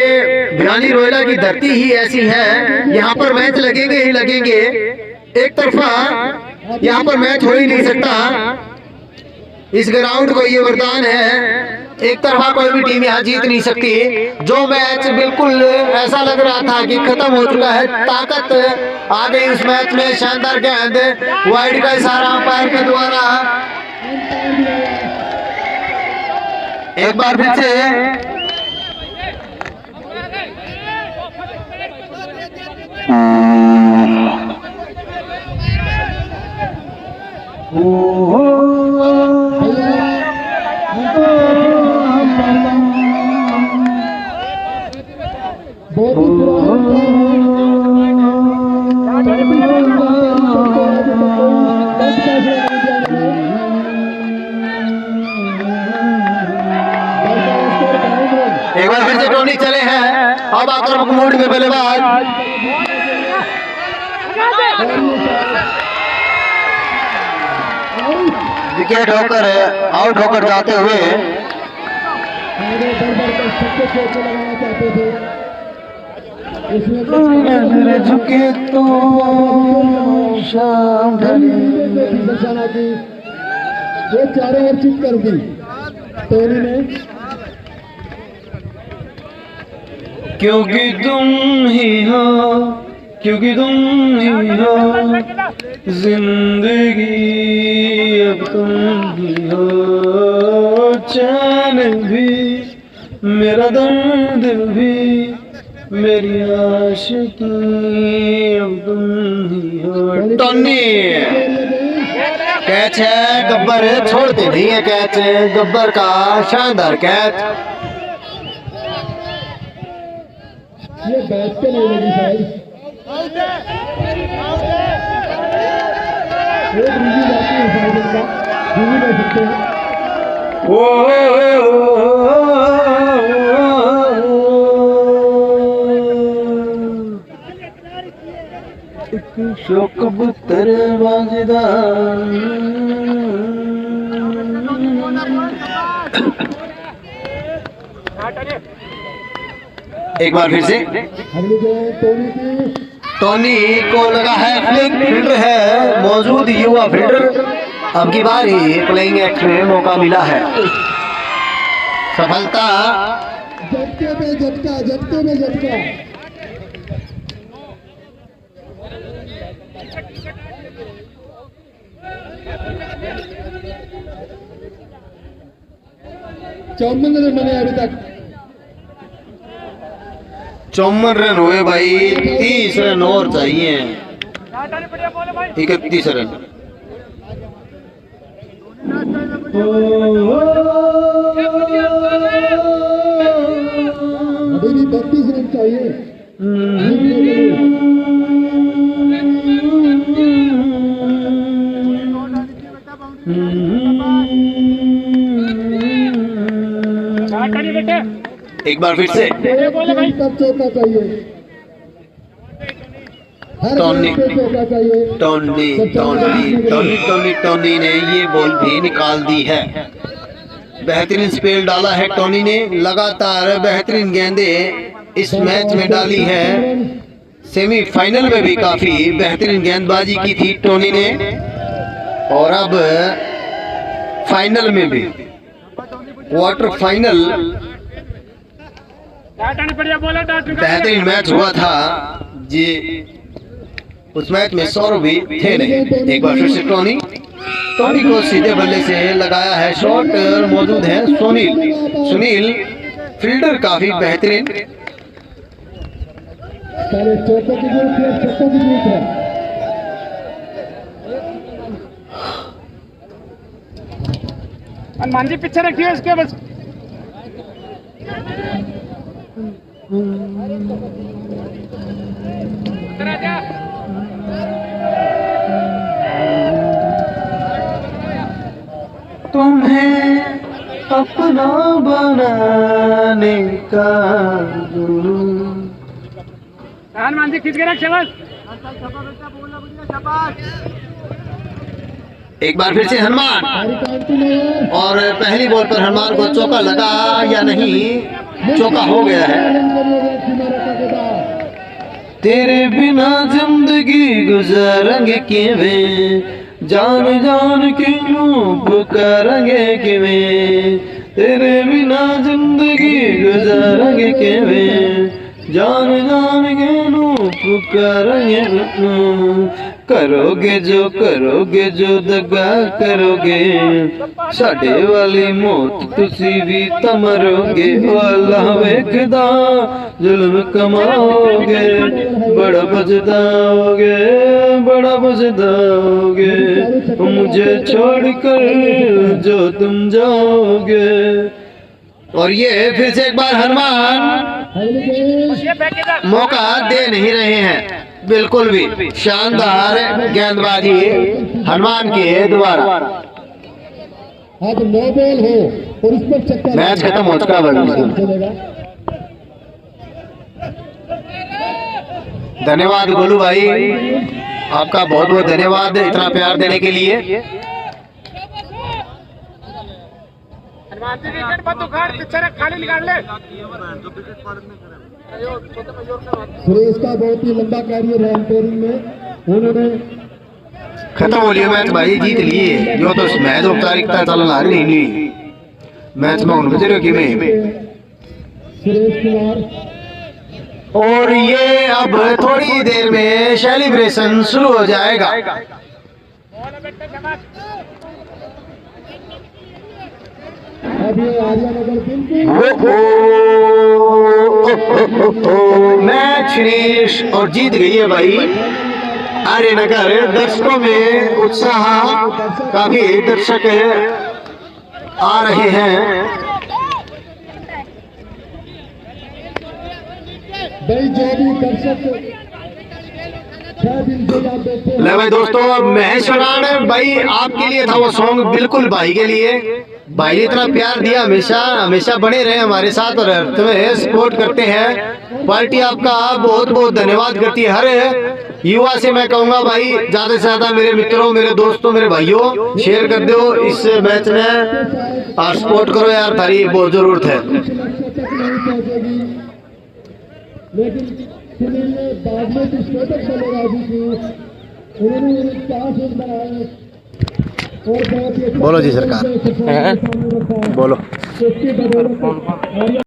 भिवानी रोयला की धरती ही ऐसी है, यहाँ पर मैच लगेंगे ही लगेंगे। एक तरफा यहाँ पर मैच हो ही नहीं सकता, इस ग्राउंड को ये वरदान है, एक तरफा कोई भी टीम यहाँ जीत नहीं सकती। जो मैच बिल्कुल ऐसा लग रहा था कि खत्म हो चुका है, ताकत आ गई उस मैच में। शानदार गेंद, वाइड का इशारा अंपायर के द्वारा। एक बार फिर से एक बार फिर से टोनी चले हैं, अब आक्रामक मोड में बल्लेबाज विकेट होकर आउट होकर जाते हुए झुके तो शाम दर्शाना की ये चारों ओर चित कर दी टोनी ने, क्योंकि तुम ही हो, क्योंकि तुम ही हो जिंदगी, अब तुम ही हो चैन भी, मेरा दर्द भी, मेरी आशिकी, अब तुम ही हो। टोनी कैच है, गब्बर छोड़ते नहीं है कैच, गब्बर का शानदार कैच। ये बैट पे नहीं लगी शायद, एक रिव्यू जाती है शायद, इनका रिव्यू ले सकते हैं। कबूतर बाज़दार एक बार फिर से अगली गेंद टोनी की, टोनी को लगा है फ्लिक, फील्डर है मौजूद युवा फील्डर, अब की बार ही प्लेइंग एक्ट में मौका मिला है। सफलता झटके पे झटका, झटके में झटका। चौवन रन बने अभी तक, 54 रन हुए भाई, 30 रन और चाहिए, 31 रन। अभी भी 32 रन चाहिए। एक बार फिर से चौका चाहिए, टोनी चौका चाहिए। Tony Tony Tony Tony Tony ने ये बॉल भी निकाल दी है। बेहतरीन स्पेल डाला है टोनी ने, लगातार बेहतरीन गेंदे इस मैच में डाली है। सेमीफाइनल में भी काफी बेहतरीन गेंदबाजी की थी टोनी ने, और अब फाइनल में भी, क्वार्टर फाइनल बेहतरीन मैच हुआ था जी। उस मैच में सौरभ भी थे नहीं। एक बार फिर से टोनी को सीधे बल्ले से लगाया है शॉट, और मौजूद है सुनील फील्डर काफी बेहतरीन। पहले चौकों की जरूरत है, छक्कों की जरूरत है। हनुमान जी पीछे रखिए इसके बस। तुम्हें अपना बनाने का हनुमान जी खींच के रख बस। एक बार फिर से हनुमान, और पहली बॉल पर हनुमान को चौका लगा या नहीं, चौका हो गया है। तेरे बिना जिंदगी गुजारेंगे किवें, जान जान के पुकारेंगे किवें, तेरे बिना जिंदगी गुजारेंगे किवें, जान जान के पुकारेंगे। करोगे जो दगा करोगे, साडे वाली मौत तुसी भी तमरोगे। अल्लाह वेखदा जुल्म कमाओगे, बड़ा पछताओगे, बड़ा पछताओगे, मुझे छोड़कर जो तुम जाओगे। और ये फिर से एक बार हनुमान मौका दे नहीं रहे हैं बिल्कुल भी। शानदार गेंदबाजी हनुमान के द्वारा। अब 9 बॉल हो और उस पर चक्का मैच खत्म हो चुका है। धन्यवाद गोलू भाई, आपका बहुत बहुत धन्यवाद इतना प्यार देने के लिए। खाली निकाल ले। सुरेश का बहुत ही लंबा कैरियर है एम्पायरिंग में। उन्होंने खत्म हो लिया मैच भाई, जीत लिए। जो तो मैच औपचारिकता चलना नहीं मैच में उन बजे की में। सुरेश कुमार, और ये अब थोड़ी देर में सेलिब्रेशन शुरू हो जाएगा। अब ये आर्यनगर बिल्कुल मैच फिनिश और जीत गई है भाई आर्यनगर। दर्शकों में उत्साह, काफी दर्शक आ रहे हैं। भाई जो भी दर्शक 6 दिन से आप देखते हैं। ले भाई दोस्तों, महेश वरान भाई आपके लिए था वो सॉन्ग, बिल्कुल भाई के लिए। भाई ने इतना प्यार दिया, हमेशा बने रहे हमारे साथ और तुम्हें सपोर्ट करते हैं। पार्टी आपका बहुत बहुत धन्यवाद करती है। हर युवा से मैं कहूंगा भाई, ज्यादा से ज्यादा मेरे मित्रों, मेरे दोस्तों, मेरे भाइयों शेयर कर दो इस मैच में और सपोर्ट करो यार, थारी बहुत जरूरत है। लेकिन सुनील ने बाद में विस्फोटक बल्लेबाजी की, उन्होंने 4 रन बनाए और बहुत ही बोलो जी सरकार, बोलो। इसकी बदौलत